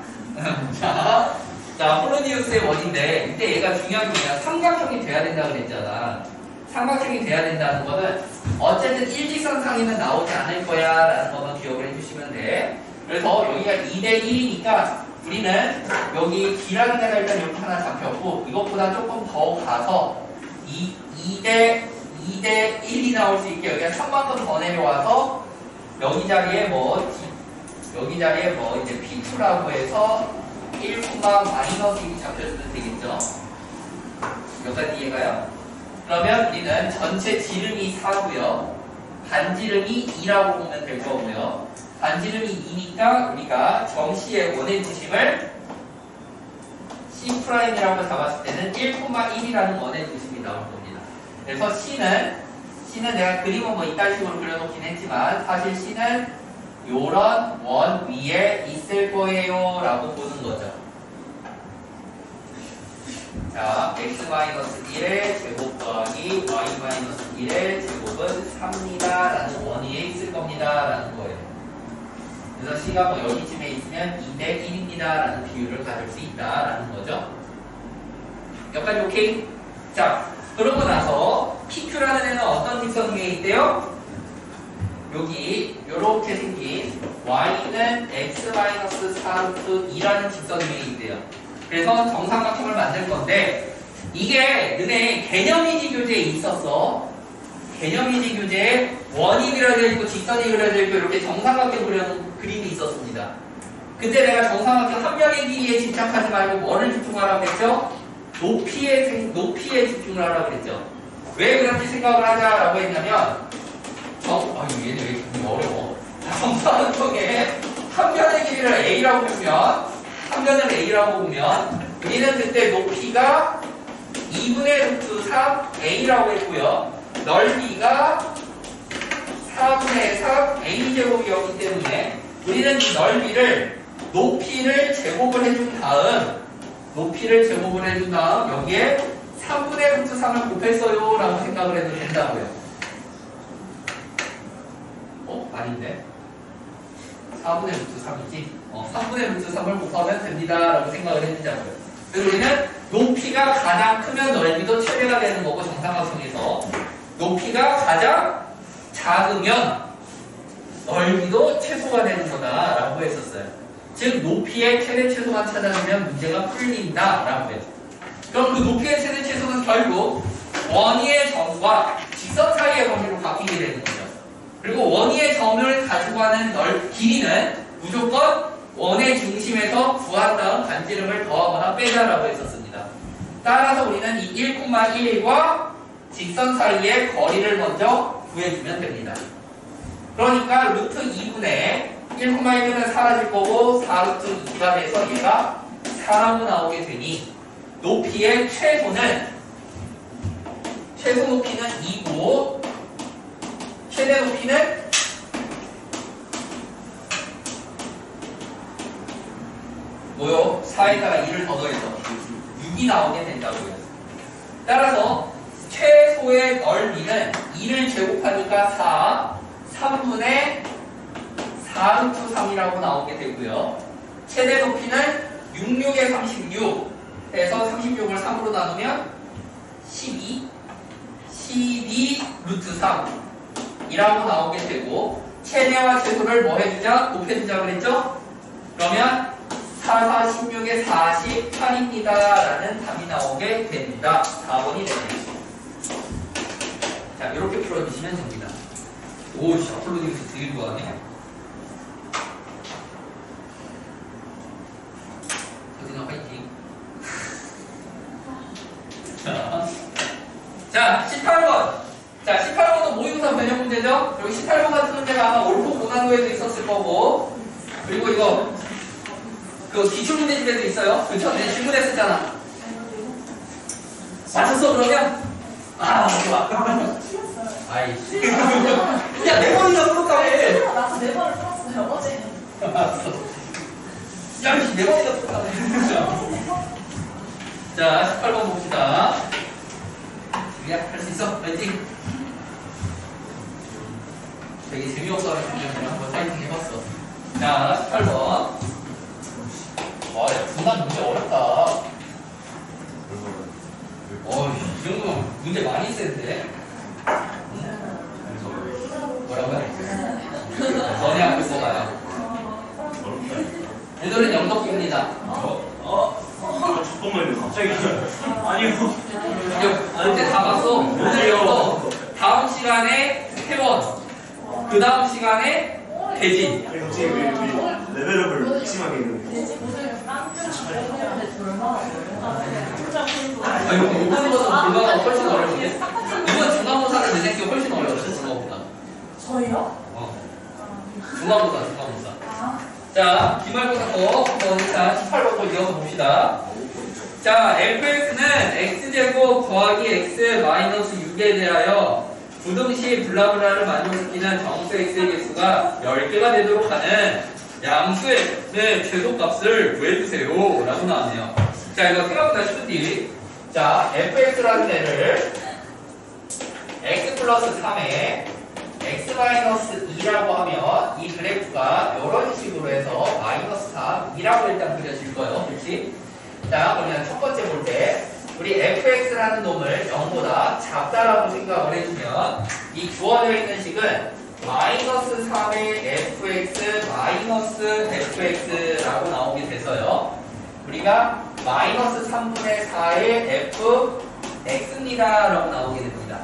자, 아폴로니우스의 원인데, 이때 얘가 중요한 게 뭐냐? 삼각형이 돼야 된다 그랬잖아. 삼각형이 돼야 된다는 거는 어쨌든 일직선상에는 나오지 않을 거야 라는 것만 기억을 해주시면 돼. 그래서 여기가 2대 1이니까 우리는 여기 D라는 데가 일단 이렇게 하나 잡혔고, 이것보다 조금 더 가서 2대 1이 나올 수 있게 여기가 3만큼 더 내려와서 여기 자리에 이제 P2라고 해서 1, -1이 잡혀주면 되겠죠. 여기까지 이해가요? 그러면 우리는 전체 지름이 4고요. 반지름이 2라고 보면 될 거고요. 반지름이 2니까 우리가 점 C의 원의 중심을 C'이라고 잡았을 때는 1,1이라는 원의 중심이 나올 겁니다. 그래서 C는 내가 그림은 뭐 이딴 식으로 그려놓긴 했지만 사실 C는 요런 원 위에 있을 거예요 라고 보는 거죠. 자, x-1의 제곱 더하기 y-1의 제곱은 3입니다 라는 원 위에 있을 겁니다 라는 거예요. 그래서 C가 뭐 여기쯤에 있으면 2대 1입니다 라는 비율을 가질 수 있다 라는 거죠. 여기까지 오케이? 자, 그러고 나서 PQ라는 애는 어떤 직선 위에 있대요? 여기 요렇게 생긴 y는 x-4루트2라는 직선 위에 있대요. 그래서 정삼각형을 만들 건데, 이게 너네 개념이지 교재에 있었어. 개념이지 교재에 원이 그려져 있고 직선이 그려져 있고 이렇게 정삼각형 그려놓은 그림이 있었어. 있었습니다. 그때 내가 정삼각형 한 변의 길이에 집착하지 말고 뭐를 집중하라고 했죠? 높이에 집중을 하라고 그랬죠. 왜 그렇게 생각을 하자라고 했냐면 얘는 왜 이렇게 어려워? 정삼각형의 한 변의 길이를 A라고 보면 한 변을 A라고 보면 우리는 그때 높이가 2분의 루트 3 A라고 했고요. 넓이가 4분의 3 A제곱이었기 때문에 우리는 이 넓이를 높이를 제곱을 해준 다음 여기에 3분의 루트 3을 곱했어요 라고 생각을 해도 된다고요. 아닌데 4분의 루트 3이지 3분의 루트 3을 곱하면 됩니다 라고 생각을 해주자고요. 그래서 우리는 높이가 가장 크면 넓이도 최대가 되는 거고, 정삼각형에서 높이가 가장 작으면 넓이도 최소가 되는 거다 라고 했었어요. 즉 높이의 최대 최소만 찾아내면 문제가 풀린다 라고 해요. 그럼 그 높이의 최대 최소는 결국 원위의 점과 직선 사이의 범위로 바뀌게 되는 거죠. 그리고 원위의 점을 가지고 하는 길이는 무조건 원의 중심에서 구한 다음 반지름을 더하거나 빼자라고 했었습니다. 따라서 우리는 이 1,1과 직선 사이의 거리를 먼저 구해주면 됩니다. 그러니까 루트 2분의 1,1은 사라질 거고 4루트 2가 돼서 얘가 4라고 나오게 되니 높이의 최소 높이는 2고 최대 높이는 뭐요? 4에다가 2를 더 더해서 6이 나오게 된다고요. 따라서 최소의 넓이는 2를 제곱하니까 3분의 4루트 3이라고 나오게 되고요. 최대 높이는 66에 36 해서 36을 3으로 나누면 12 루트 3이라고 나오게 되고, 최대와 최소를 뭐 해주자? 곱해주자 그랬죠? 그러면 4, 16에 48입니다 라는 답이 나오게 됩니다. 4번이 되네요. 자, 이렇게 풀어주시면 됩니다. 오, 샤플로딩스 되게 좋아하네. 서진아 화이팅. 자, 18번. 자, 18번도 모의고사 변형 문제죠? 그리고 18번 같은 문제가 아마 옳고 고난도에도 있었을 거고, 그리고 이거 그 기출문제집에도 있어요. 그쵸? 내가 질문했었잖아. 맞췄어 그러면? 좋아. 아이씨. 야, 내 머리가 똑똑하네. 나도 네 번을 풀었어요, 어제. 야, 내 머리가 똑똑하네. 자, 18번 봅시다. 야, 할 수 있어. 파이팅. 되게 재미없어 하는 분들은 한번 파이팅 해봤어. 자, 18번. 와, 야, 분단 문제 어렵다. 이 정도면 문제 많이 센데? 뭐라고요? 너네 앞에 써봐요. 오늘은 영덕입니다. 잠깐만요, 갑자기. 아니요. 이제 다 봤어. 오늘 영덕. 다음 시간에 회원. 그 다음 시간에 대진. 아니, 갑자기 왜 레벨업을 심하게 했는데. 이거 이번 것보다 불가가 훨씬 어려운데? 이번 중간고사는 내 새끼가 훨씬 어려웠어, 중간고사. 저희요? 중간고사. 자, 기말고사 거 한번 일단 18번 거 이어서 봅시다. 자, fx는 x제곱 더하기 x 마이너스 6에 대하여 부등식 블라블라를 만족시키는 정수 x의 개수가 10개가 되도록 하는 양수의 최소값을 구해주세요 라고 나왔네요. 자, 이거 생각보다 쉽지. 자, fx라는 애를 x 플러스 3에 x 마이너스 2라고 하면 이 그래프가 이런 식으로 해서 마이너스 3, 2라고 일단 그려질 거예요. 그렇지? 자, 그러면 첫 번째 볼 때 우리 fx라는 놈을 0보다 작다라고 생각을 해주면 이 주어져 있는 식은 마이너스 3의 fx 마이너스 fx라고 나오게 돼서요. 우리가 마이너스 3분의 4의 fx입니다 라고 나오게 됩니다.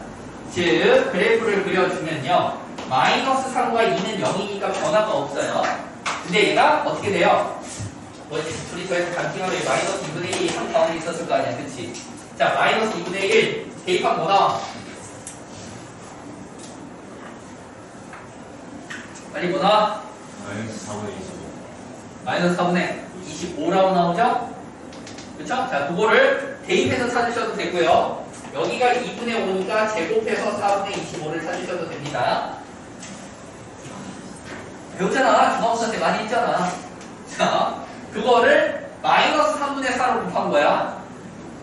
즉 그래프를 그려주면요, 마이너스 3과 2는 0이니까 변화가 없어요. 근데 얘가 어떻게 돼요? 둘이 더해서 간팅하면 마이너스 2분의 1이 3 가운데 있었을 거 아니야, 그치? 자, 마이너스 2분의 1 대입하면 뭐 나와? 빨리 뭐 나와? 마이너스 4분의 25. 마이너스 4분의 25라고 나오죠? 그쵸? 자, 그거를 대입해서 찾으셔도 되고요. 여기가 2분의 5니까 제곱해서 4분의 25를 찾으셔도 됩니다. 배웠잖아. 중학생한테 많이 했잖아. 자, 그거를 마이너스 3분의 4로 곱한 거야.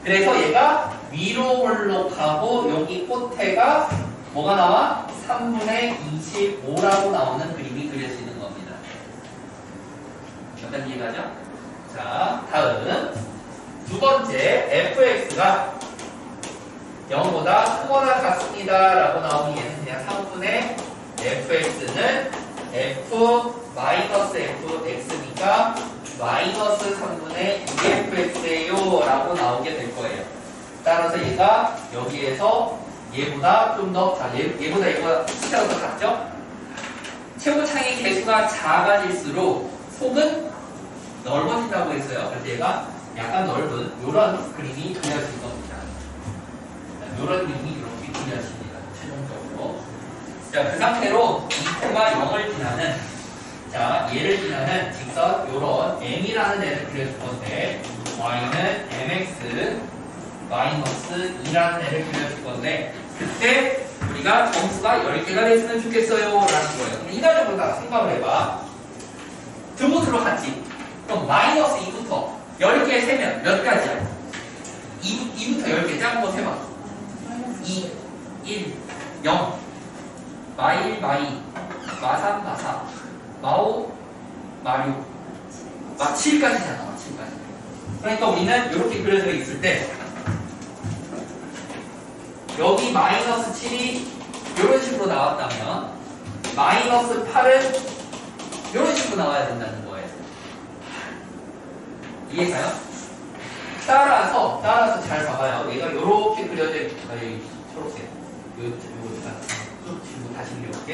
그래서 얘가 위로 올라가고 여기 끝에가 뭐가 나와? 3분의 25라고 나오는 그림이 그려지는 겁니다. 약간 이해가죠? 자, 다음 두 번째 fx가 0보다 크거나 같습니다 라고 나오면 얘는 그냥 3분의 fx는 f-fx니까 마이너스 3분의 2fx예요 라고 나오게 될 거예요. 따라서 얘가 여기에서 얘보다 좀 더, 자, 얘보다 숫자가 더 작죠? 최고창의 개수가 작아질수록 속은 넓어진다고 했어요. 그래서 얘가 약간 넓은 이런 그림이 그려질 겁니다. 이런 그림이 이렇게 그려집니다. 최종적으로. 자, 그 상태로 2코가 0을 지나는, 자, 얘를 지나는 직선 이런 m이라는 애를 그려줄 건데 y는 mx 마이너스 2라는 애를 그려줄 건데 그때 우리가 점수가 10개가 됐으면 좋겠어요 라는 거예요. 그럼 인간적으로 다 생각을 해봐. 등호수로 같지. 그럼 마이너스 2부터 10개 세면 몇 가지야? 2부터 10개 작은 거 세봐. 2, 1, 0, 마1, 마2, 마3, 마4, 마5, 마6, 마7까지잖아. 마7까지. 그러니까 우리는 이렇게 그려져 있을 때 여기 마이너스 7이 이런 식으로 나왔다면 마이너스 8은 이런 식으로 나와야 된다는 거예요. 이해가요? 따라서 잘 봐봐요. 얘가 이렇게 그려져 있, 여기 초록색. 요거 다시 그려볼게.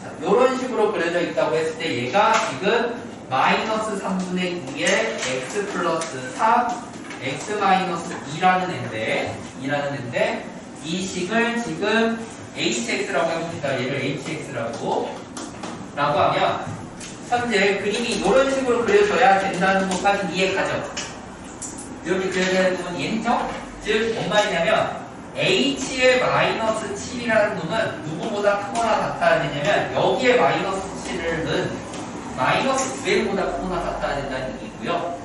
자, 이런 식으로 그려져 있다고 했을 때 얘가 지금 마이너스 3분의 2의 x 플러스 4 x 마이너스 2라는 애인데 이 식을 지금 hx라고 해봅시다. 얘를 hx라고 하면 현재 그림이 이런 식으로 그려져야 된다는 것까지 이해가죠. 이렇게 그려져야 되는 건 이해했죠? 즉 뭔 말이냐면 h의 마이너스 7이라는 놈은 누구보다 크거나 같아야 되냐면 여기에 마이너스 7은 마이너스 9보다 크거나 같아야 된다는 얘기고요.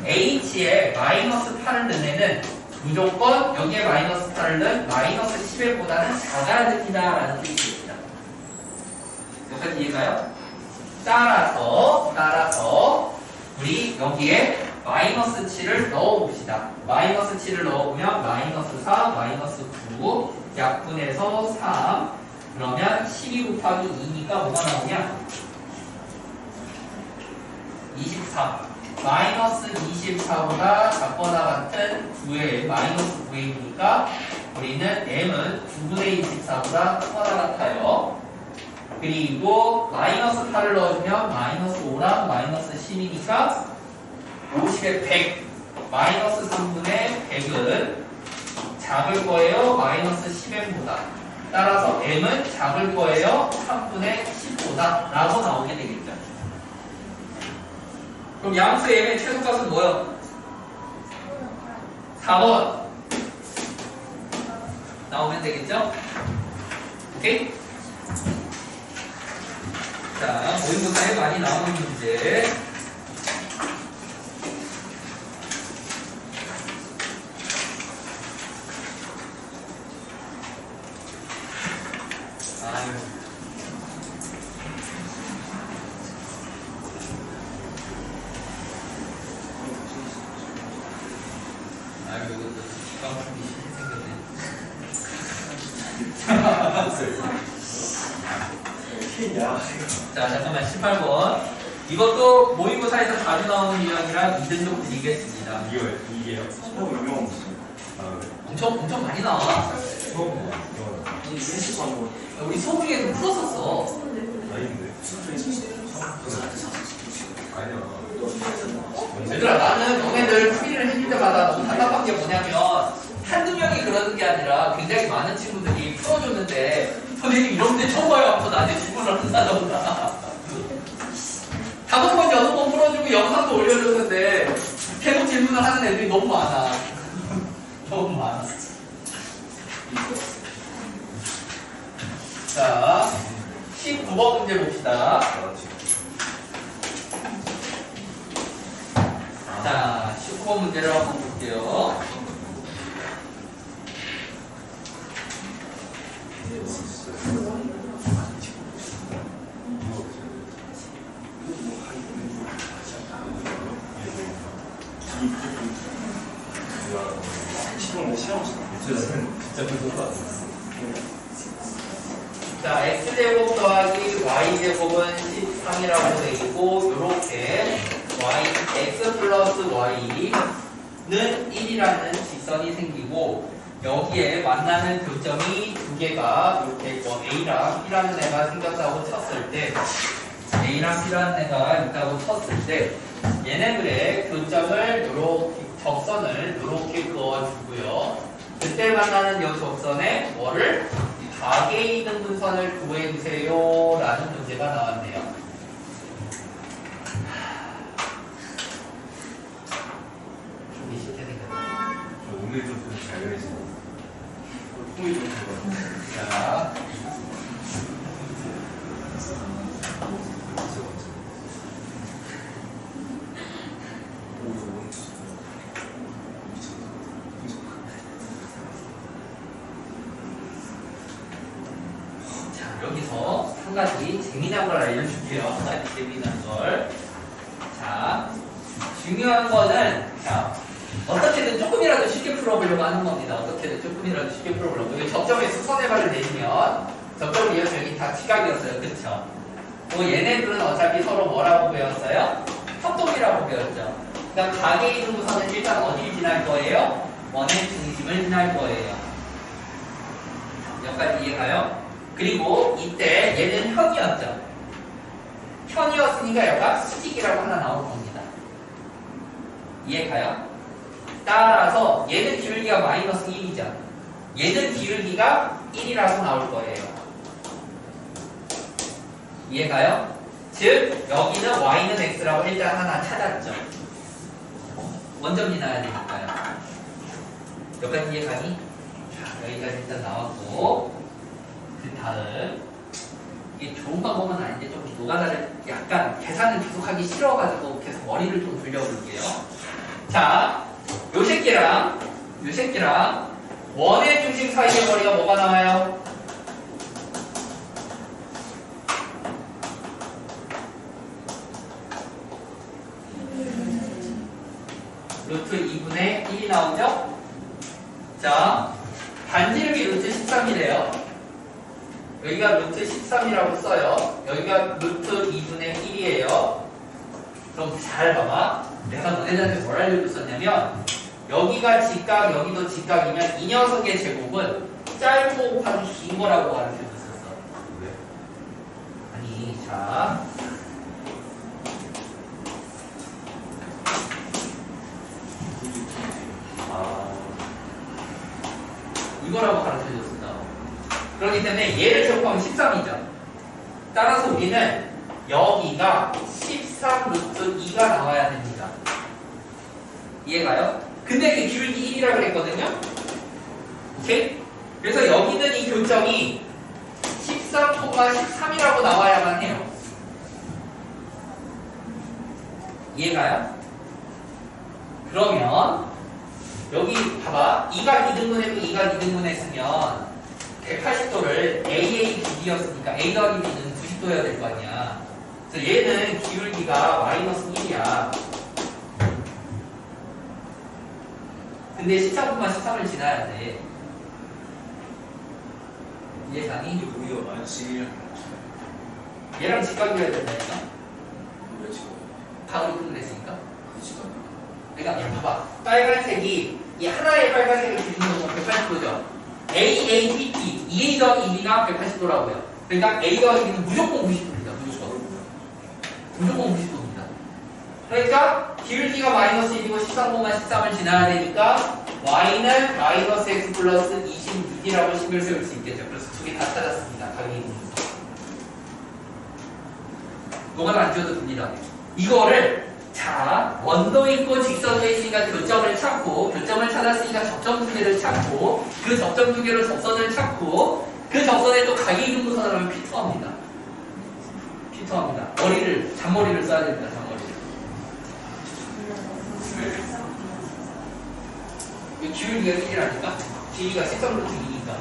h에 마이너스 8을 넣은 애는 무조건 여기에 마이너스 8을 넣은 마이너스 11보다는 작아야 됩니다 라는 뜻입니다. 여기까지 이해가요? 따라서 우리 여기에 마이너스 7을 넣어봅시다. 마이너스 7을 넣어보면 마이너스 4, 마이너스 9 약분해서 3 그러면 12 곱하기 2니까 뭐가 나오냐? 24 마이너스 24보다 작거나 같은 9의 마이너스 9이니까 우리는 m은 9분의 24보다 크거나 같아요. 그리고 마이너스 8을 넣어주면 마이너스 5랑 마이너스 10이니까 50에 100 마이너스 3분의 100은 작을 거예요. 마이너스 10m보다. 따라서 m은 작을 거예요. 3분의 10보다 라고 나오게 되겠죠. 그럼 양수 m의 최소값은 뭐예요? 4번 나오면 되겠죠? 오케이? 자, 모의고사에 많이 나오는 문제. 자, 잠깐만 18번. 이것도 모의고사에서 자주 나오는 유형이라 2등급 드리겠습니다. 이게요? 유명 없어요. 아, 그래. 엄청 많이 나와. 처음 봐. 아니 헬스도 안 먹었는데 우리 수업 중에서 풀었었어. 아닌데. 수업중에 있었어. 아니야. 얘들아, 나는 너네들 풀이를 해줄 때마다 너무 답답한 게 뭐냐면 한두 명이 그러는 게 아니라 굉장히 많은 친구들이 풀어줬는데 선생님 이런 데 처음 봐요 하면서 나한테 질문을 한다던가 보다 5번, 6번 풀어주고 영상도 올려줬는데 계속 질문을 하는 애들이 너무 많아. 너무 많아. 자, 19번 문제 봅시다. 자, 19번 문제를 한번 볼게요. 진짜 그거 자, x제곱 더하기 y제곱은 13이라고 돼 있고, 요렇게 x 플러스 y는 1이라는 직선이 생기고, 여기에 만나는 교점이 두 개가 이렇게 뭐 a랑 b라는 애가 생겼다고 쳤을 때, a랑 b라는 애가 있다고 쳤을 때, 얘네들의 교점을 요렇게, 적선을 요렇게 그어주고요. 그때 만나는 이 적선에 뭐를? 가계의 등분선을 구해주세요 라는 문제가 나왔네요. 좀 쉽게 생겼네. 오늘 좀잘 그리시네. 꿈이 좀 들어. 자, 여기서 한 가지 재미난 걸 알려줄게요. 한 가지 재미난 걸. 자, 중요한 거는, 자, 어떻게든 조금이라도 쉽게 풀어보려고 하는 겁니다. 어떻게든 조금이라도 쉽게 풀어보려고. 여기 접점에 수선의 발을 내리면, 접점을 이어서 여기 다 지각이었어요. 그쵸? 얘네들은 어차피 서로 뭐라고 배웠어요? 협동이라고 배웠죠. 그러니까 가계의 등분선은 일단 어디를 지날 거예요? 원의 중심을 지날 거예요. 여기까지 이해가요? 그리고 이때 얘는 현이었죠. 현이었으니까 여기가 수직이라고 하나 나올 겁니다. 이해가요? 따라서 얘는 기울기가 마이너스 1이죠. 얘는 기울기가 1이라고 나올 거예요. 이해가요? 즉 여기는 y는 x라고 일단 하나 찾았죠. 원점 지나야 되니까요. 여기까지 이해가니? 자, 여기까지 일단 나왔고, 그 다음 이게 좋은 방법은 아닌데 좀 노가다를 약간 계산을 계속하기 싫어가지고 계속 머리를 좀 굴려볼게요. 자, 요 새끼랑 원의 중심 사이의 거리가 뭐가 나와요? 루트 2분의 1이 나오죠? 자, 반지름이 루트 13이래요. 여기가 루트 13이라고 써요. 여기가 루트 2분의 1이에요. 그럼 잘 봐봐. 내가 너네들한테 뭘 알려줬었냐면, 여기가 직각, 여기도 직각이면 이 녀석의 제곱은 짧고 곱하기 긴 거라고 가르쳐줬었어. 아니, 자. 이거라고 가르쳐줬었어. 그렇기 때문에 얘를 제곱하면 13이죠. 따라서 우리는 여기가 13 루트 2가 나와야 됩니다. 이해가요? 근데 그 기울기 1이라고 그랬거든요. 오케이? 그래서 여기는 이 교점이 13,13이라고 나와야만 해요. 이해가요? 그러면 여기 봐봐. 2가 2등분했고 2가 2등분했으면 180도를 AA 기울기였으니까 A 더하기 B는 90도여야 될 거 아니야. 그래서 얘는 기울기가 마이너스 1이야. 근데 13분만 13을 지나야 돼. 이해가니? 이게 우리가 마이너스 1이랑 얘랑 직각이어야 된다니까? 왜 지금 가로 끊으랬으니까. 그 시간 그러니까 얘 봐봐. 빨간색이 이 하나의 빨간색을 기준으로 보면 180도죠. A, A, B, B 2a 더하기 2b가 180도라고요. 그러니까 a 더하기 b는 무조건 90도입니다. 무조건 90도입니다. 그러니까 기울기가 마이너스 1이고 13만 13을 지나야 되니까 y는 마이너스 x 플러스 26이라고 식을 세울 수 있겠죠. 그래서 두 개 다 찾았습니다. 당연히. 노가다 안 지워도 됩니다. 이거를 자, 원도 있고 직선도 있으니까 교점을 찾고, 교점을 찾았으니까 접점 두 개를 찾고, 그 접점 두 개로 접선을 찾고, 그 접선에 또 가계이등분선을 하면 피투합니다. 피투합니다. 머리를, 잔머리를 써야 됩니다. 잔머리를. 이 기울기가 1이라니까? 길이가 13루트 2니까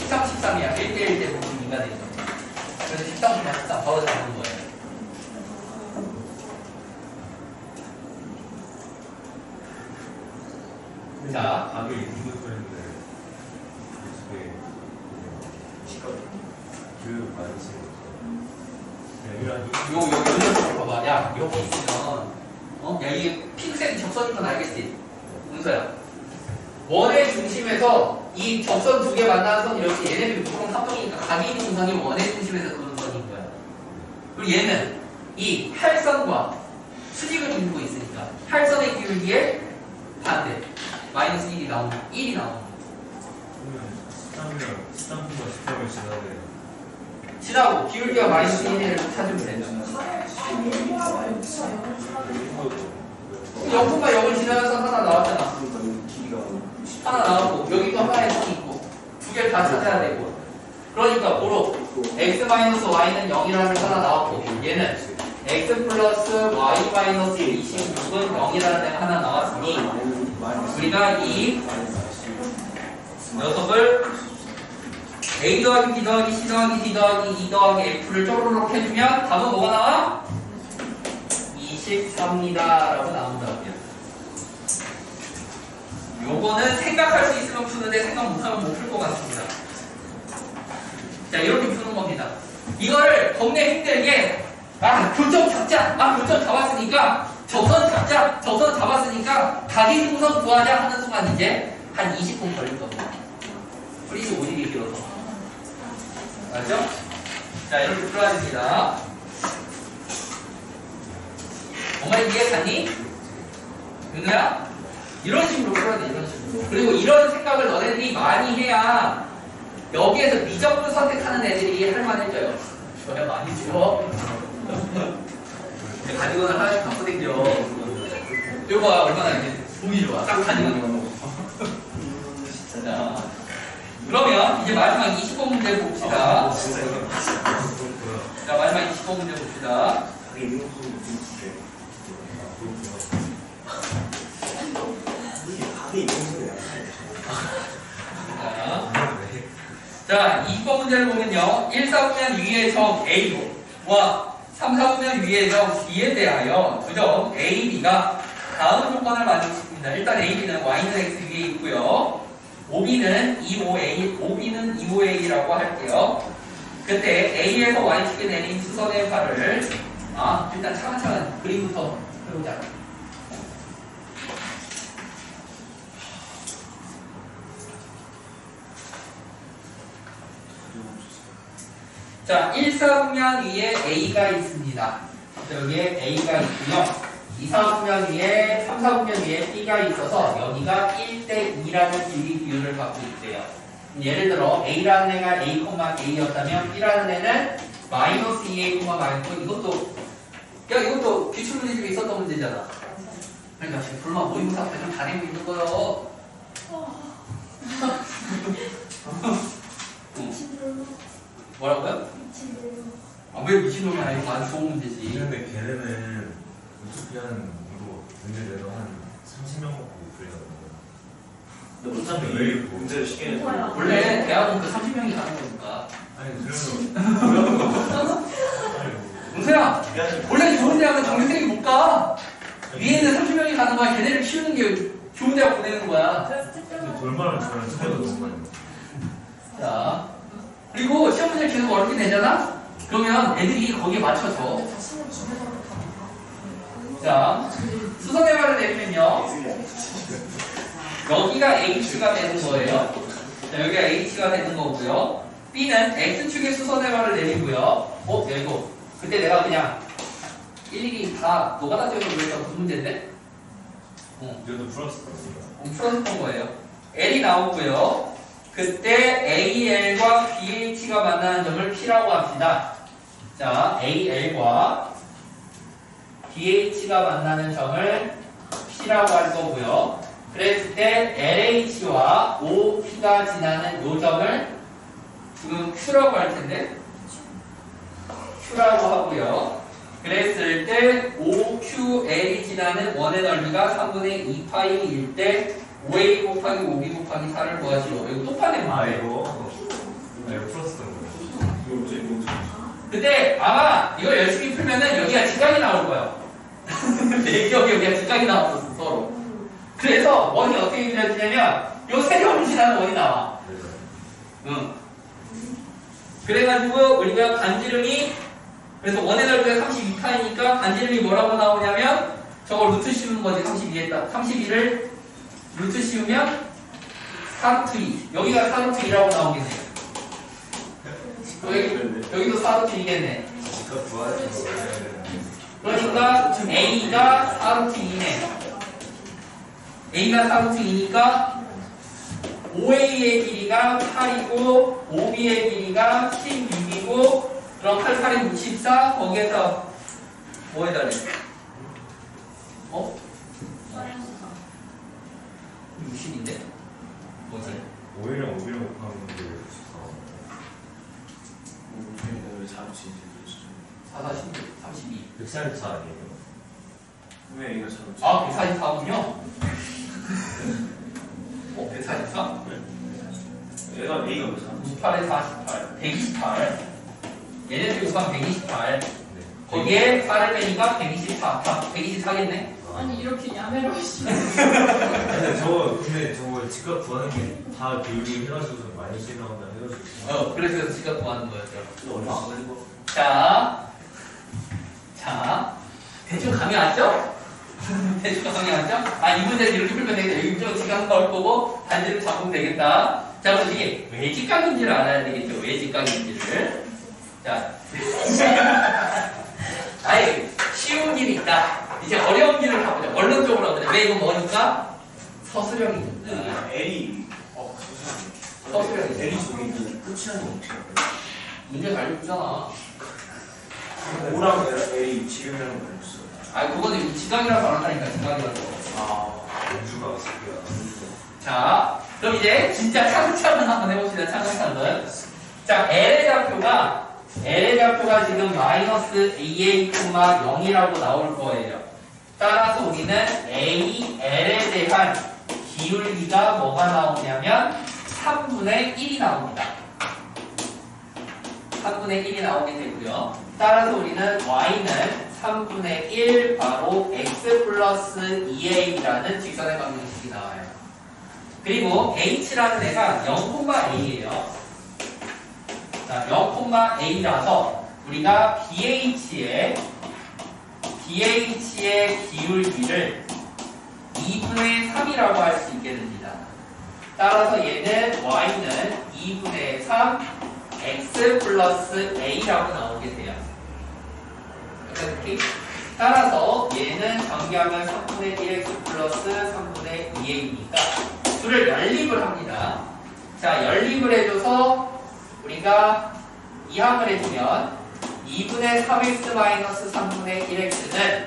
13, 13이야. 1대1 대 부분 2가 되죠. 그래서 13, 13 바로 잡는 거예요. 자, 가게 있는 소리인데 그 많지. 요 봐봐. 야, 여기 있으면, 야, 이게 핑크색 접선인 건 알겠지? 문서야. 원의 중심에서 이 접선 두 개 만나는 선 이렇게 얘네들이 무조건 합동이니까 가계이등분선이 원의 중심에서 도는 선인 거야. 그리고 얘는 이 할선과 수직을 이루고 있으니까 할선의 기울기에 반대. 마이너스 1이 나오면 1이 나오면 13분과 13을 지나네. 지나고 기울기가 마이너스 1을 찾으면 되죠. 0분과 0을 지나면서 하나 나왔잖아. 하나 나오고 여기도 하나의 선이 있고 두 개를 다 찾아야 되고 그러니까 고로 x-y는 0이라는 하나 나왔고 얘는 x 플러스 y 마이너스 26은 0이라는 애가 하나 나왔으니 우리가 이 녀석을 a 더하기 b 더하기 c 더하기 d 더하기 e 더하기 f를 쪼르륵 해주면 답은 뭐가 나와? 23입니다 라고 나온다고요. 요거는 생각할 수 있으면 푸는데 생각 못하면 못 풀 것 같습니다. 자, 이렇게 푸는 겁니다. 이거를 겁내 힘들게 교점 잡자! 교점 잡았으니까 접선 잡자! 접선 잡았으니까 가계등분선 구하자 하는 순간 이제 한 20분 걸릴 겁니다. 프리즈 오지게 길어서. 맞죠? 자, 이렇게 풀어야 됩니다. 엄마 이해 갔니? 은우야? 이런 식으로 풀어야 돼, 이런 식으로. 그리고 이런 생각을 너네들이 많이 해야 여기에서 미적분 선택하는 애들이 할만해져요. 저야 많이 줘. 가디건을 하나씩 갖고 댕겨. 이거 봐, 얼마나 이제 보기 좋아. 딱 가디건. 자, 그러면 이제 마지막 20번 문제 봅시다. 자, 마지막 20번 문제 봅시다. 자, 2번 문제를 보면요. 1, 4분면 위의 점 A와 3, 4분면 위의 점 B에 대하여 두점 A, B가 다음 조건을 만족시킵니다. 일단 A, B는 Y는 X 위에 있고요. OB는 2, 5B는 2, 5A라고 할게요. 그때 A에서 Y축에 내린 수선의 발을 일단 차근차근 그림부터 해보자. 자, 1, 4분면 위에 A가 있습니다. 여기에 A가 있고요. 2, 4분면 위에, 3, 4분면 위에 B가 있어서 여기가 1대2라는 길이 비율을 갖고 있대요. 예를 들어 A라는 애가 A, A였다면 B라는 애는 마이너스 2A, 마이너스 이것도 기출문제 중에 있었던 문제잖아. 그러니까 지금 불만 모의고사 앞에 좀 다니고 있는 거요. 뭐라고요? 왜 미친놈이 아니고 아주 좋은 문제지. 근데 걔네는 우토피아는 이거 문제대로 한 30명 먹고 그래가지고. 어차피 왜 문제를 쉽게 내서 원래 대학은 그 30명이 가는 거니까. 아니 그래서 은서야, 원래 좋은 대학은 정규생이 못 가. 위에 있는 30명이 가는 거야. 걔네를 키우는 게 좋은 대학 보내는 거야. 돌만을 주면 스포도 너무 많이. 자, 그리고 시험 문제를 계속 어렵게 내잖아? 그러면 애들이 거기에 맞춰서. 자, 수선의 발을 내리면요. 여기가 H가 되는 거예요. 자, 자, 여기가 h가 되는 거고요. b는 x축의 수선의 발을 내리고요. 이거 그때 내가 그냥 일일이 다 노가다 지어서 그랬던 그 문제인데? 얘도 플러스 겁니다. 풀어줬던 거예요. L이 나오고요. 그때 AL과 BH가 만나는 점을 P라고 합시다. 자, AL과 BH가 만나는 점을 P라고 할 거고요. 그랬을 때 LH와 OP가 지나는 요 점을 지금 Q라고 할 텐데 Q라고 하고요. 그랬을 때 OQL이 지나는 원의 넓이가 3분의 2파이일 때 5A 곱하기 5B 곱하기 4를 구하시오. 이거 똑같네. 이거 플러스 겁니다. 이거 뭐지? 근데 아마 이걸 열심히 풀면은 여기가 직각이 나올 거예요. 내 기억에 여기가 직각이 나왔었어 서로. 그래서 원이 어떻게 그려지냐면 요 세 점을 지나는 원이 나와. 응. 그래가지고 우리가 반지름이 그래서 원의 넓이가 32파이니까 반지름이 뭐라고 나오냐면 저걸 루트 씌우는 거지. 32에다 32를 루트 씌우면 4루트 2. 여기가 4루트 2라고 나오겠네. 여기도 4루트 2겠네. 지가 부활해서 그러니까 A가 4루트 2네. A가 4루트 2니까 5A의 길이가 8이고 5B의 길이가 16이고 그럼 8, 8이 64 거기에서 뭐 해달래? 60인데? 뭐지? 5이랑 5이랑 곱하면 게 왜 자루치 이제 4, 4, 16, 32 144 아니에요? 왜 A가 자루치? 아, 144군요? 144? 얘가 A가 왜 자루치? 98에 48, 128 얘네 들 곱하면 128 네. 거기에 4를 빼니까 124 다 124겠네? 아니 이렇게 야매로 하시면 근데 저거 직각 구하는 게 다 비율이 해가지고 마이너스 나온다 해가지고. 그래서 지가 구하는 거였죠. 얼마 안 걸리고. 자, 대충 감이 왔죠? 대충 감이 왔죠? 이 문제를 이렇게 풀면 되겠다. 여기 좀 지각 나올 거고, 반지를 잡으면 되겠다. 자, 그럼 이게 왜 직각인지를 알아야 되겠죠? 왜 직각인지를. 자, 쉬운 길이 있다. 이제 어려운 길을 가보자. 원론적으로 가보자. 왜 이건 뭐니까? 서술형이니까. L 서술형이니까. L이 저기 끝이라는 건 어떻게 알아요? 문제 알려주잖아. 5랑 L 지름이라는 거 알렸어요. 그거는 직각이라고 안 한다니까, 직각이라고. 연주가 어떻게야? 자, 그럼 이제 진짜 차근차근 한번 해봅시다. 차근차근. 자, L의 좌표가 지금 마이너스 AA, 0이라고 나올 거예요. 따라서 우리는 A, L에 대한 기울기가 뭐가 나오냐면 3분의 1이 나옵니다. 3분의 1이 나오게 되고요. 따라서 우리는 Y는 3분의 1 바로 X 플러스 2A라는 직선의 방정식이 나와요. 그리고 H라는 애가 0,A예요. 자, 0,A라서 우리가 BH의 기울기를 2분의 3이라고 할 수 있게 됩니다. 따라서 얘는 Y는 2분의 3 X 플러스 A라고 나오게 돼요. 이렇게 따라서 얘는 전개하면 3분의 1X 플러스 3분의 2A니까 둘을 연립을 합니다. 자, 연립을 해줘서 우리가 이항을 해주면 2분의 3x 마이너스 3분의 1x는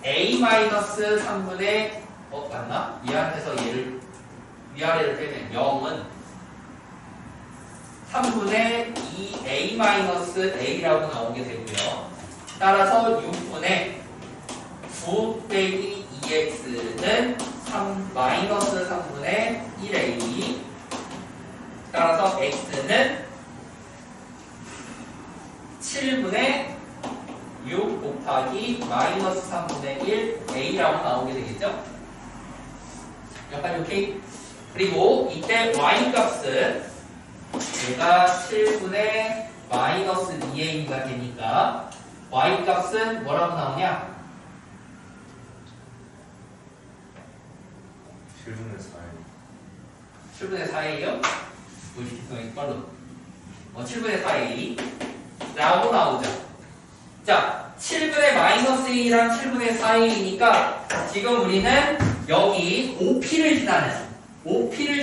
a-3분의 맞나? 이 안에서 얘를 위아래를 빼면 0은 3분의 2a-a라고 나오게 되고요. 따라서 6분의 9 빼기 2x는 마이너스 3분의 1a 따라서 x는 7분의 6 곱하기 마이너스 3분의 1 a라고 나오게 되겠죠? 여기까지 오케이? 그리고 이때 y 값은 얘가 7분의 마이너스 2a가 되니까 y 값은 뭐라고 나오냐? 7분의 4. 7분의 4a요? 무식성이 빨라. 7분의 4a 라고 나오죠. 자, 7분의 마이너스 2랑 7분의 4a니까 지금 우리는 여기 OP를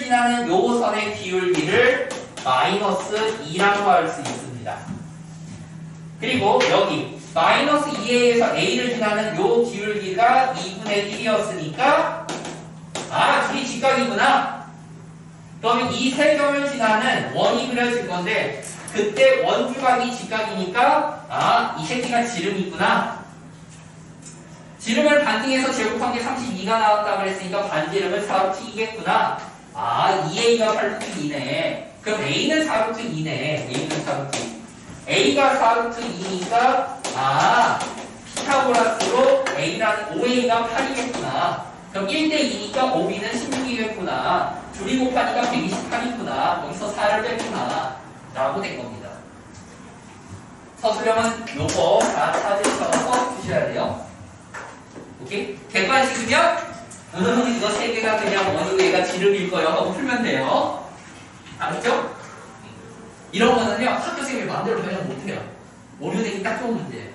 지나는 요 선의 기울기를 마이너스 2라고 할 수 있습니다. 그리고 여기 마이너스 2a에서 a를 지나는 요 기울기가 2분의 1이었으니까 둘이 직각이구나. 그러면 이 세 점을 지나는 원이 그려질 건데 그때 원주각이 직각이니까 이 새끼가 지름이 있구나. 지름을 반띵해서 제곱한 게 32가 나왔다고 그랬으니까 반지름은 4루트 2겠구나. 2a가 8루트 2네. 그럼 a는 4루트 2네. a는 4루트 2. a가 4루트 2니까 피타고라스로 a라는 5a가 8이겠구나. 그럼 1대2니까 5b는 16이겠구나. 둘이 곱하니까 128이구나. 거기서 4를 뺐구나. 라고 된 겁니다. 서술형은 요거 다 찾으셔서 푸셔야 돼요. 오케이? 객관식이면 이거 세 개가 그냥 원이고 얘가 지름일 거예요 하고 풀면 돼요. 알았죠? 이런 거는요 학교생이 마음대로 변형 못해요. 오류되기 딱 좋은 문제예요.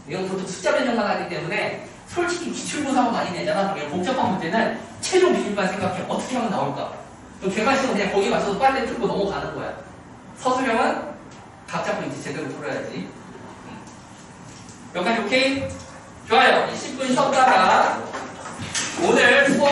이건 보통 숫자 변형만 하기 때문에 솔직히 기출고사만 많이 내잖아. 복잡한 문제는 최종 비율만 생각해. 어떻게 하면 나올까? 그럼 객관식은 그냥 거기 맞춰서 빨리 풀고 넘어가는 거야. 서술형은 각 잡고 이제 제대로 풀어야지. 여기까지 오케이? 좋아요. 20분 쉬었다가 오늘 수업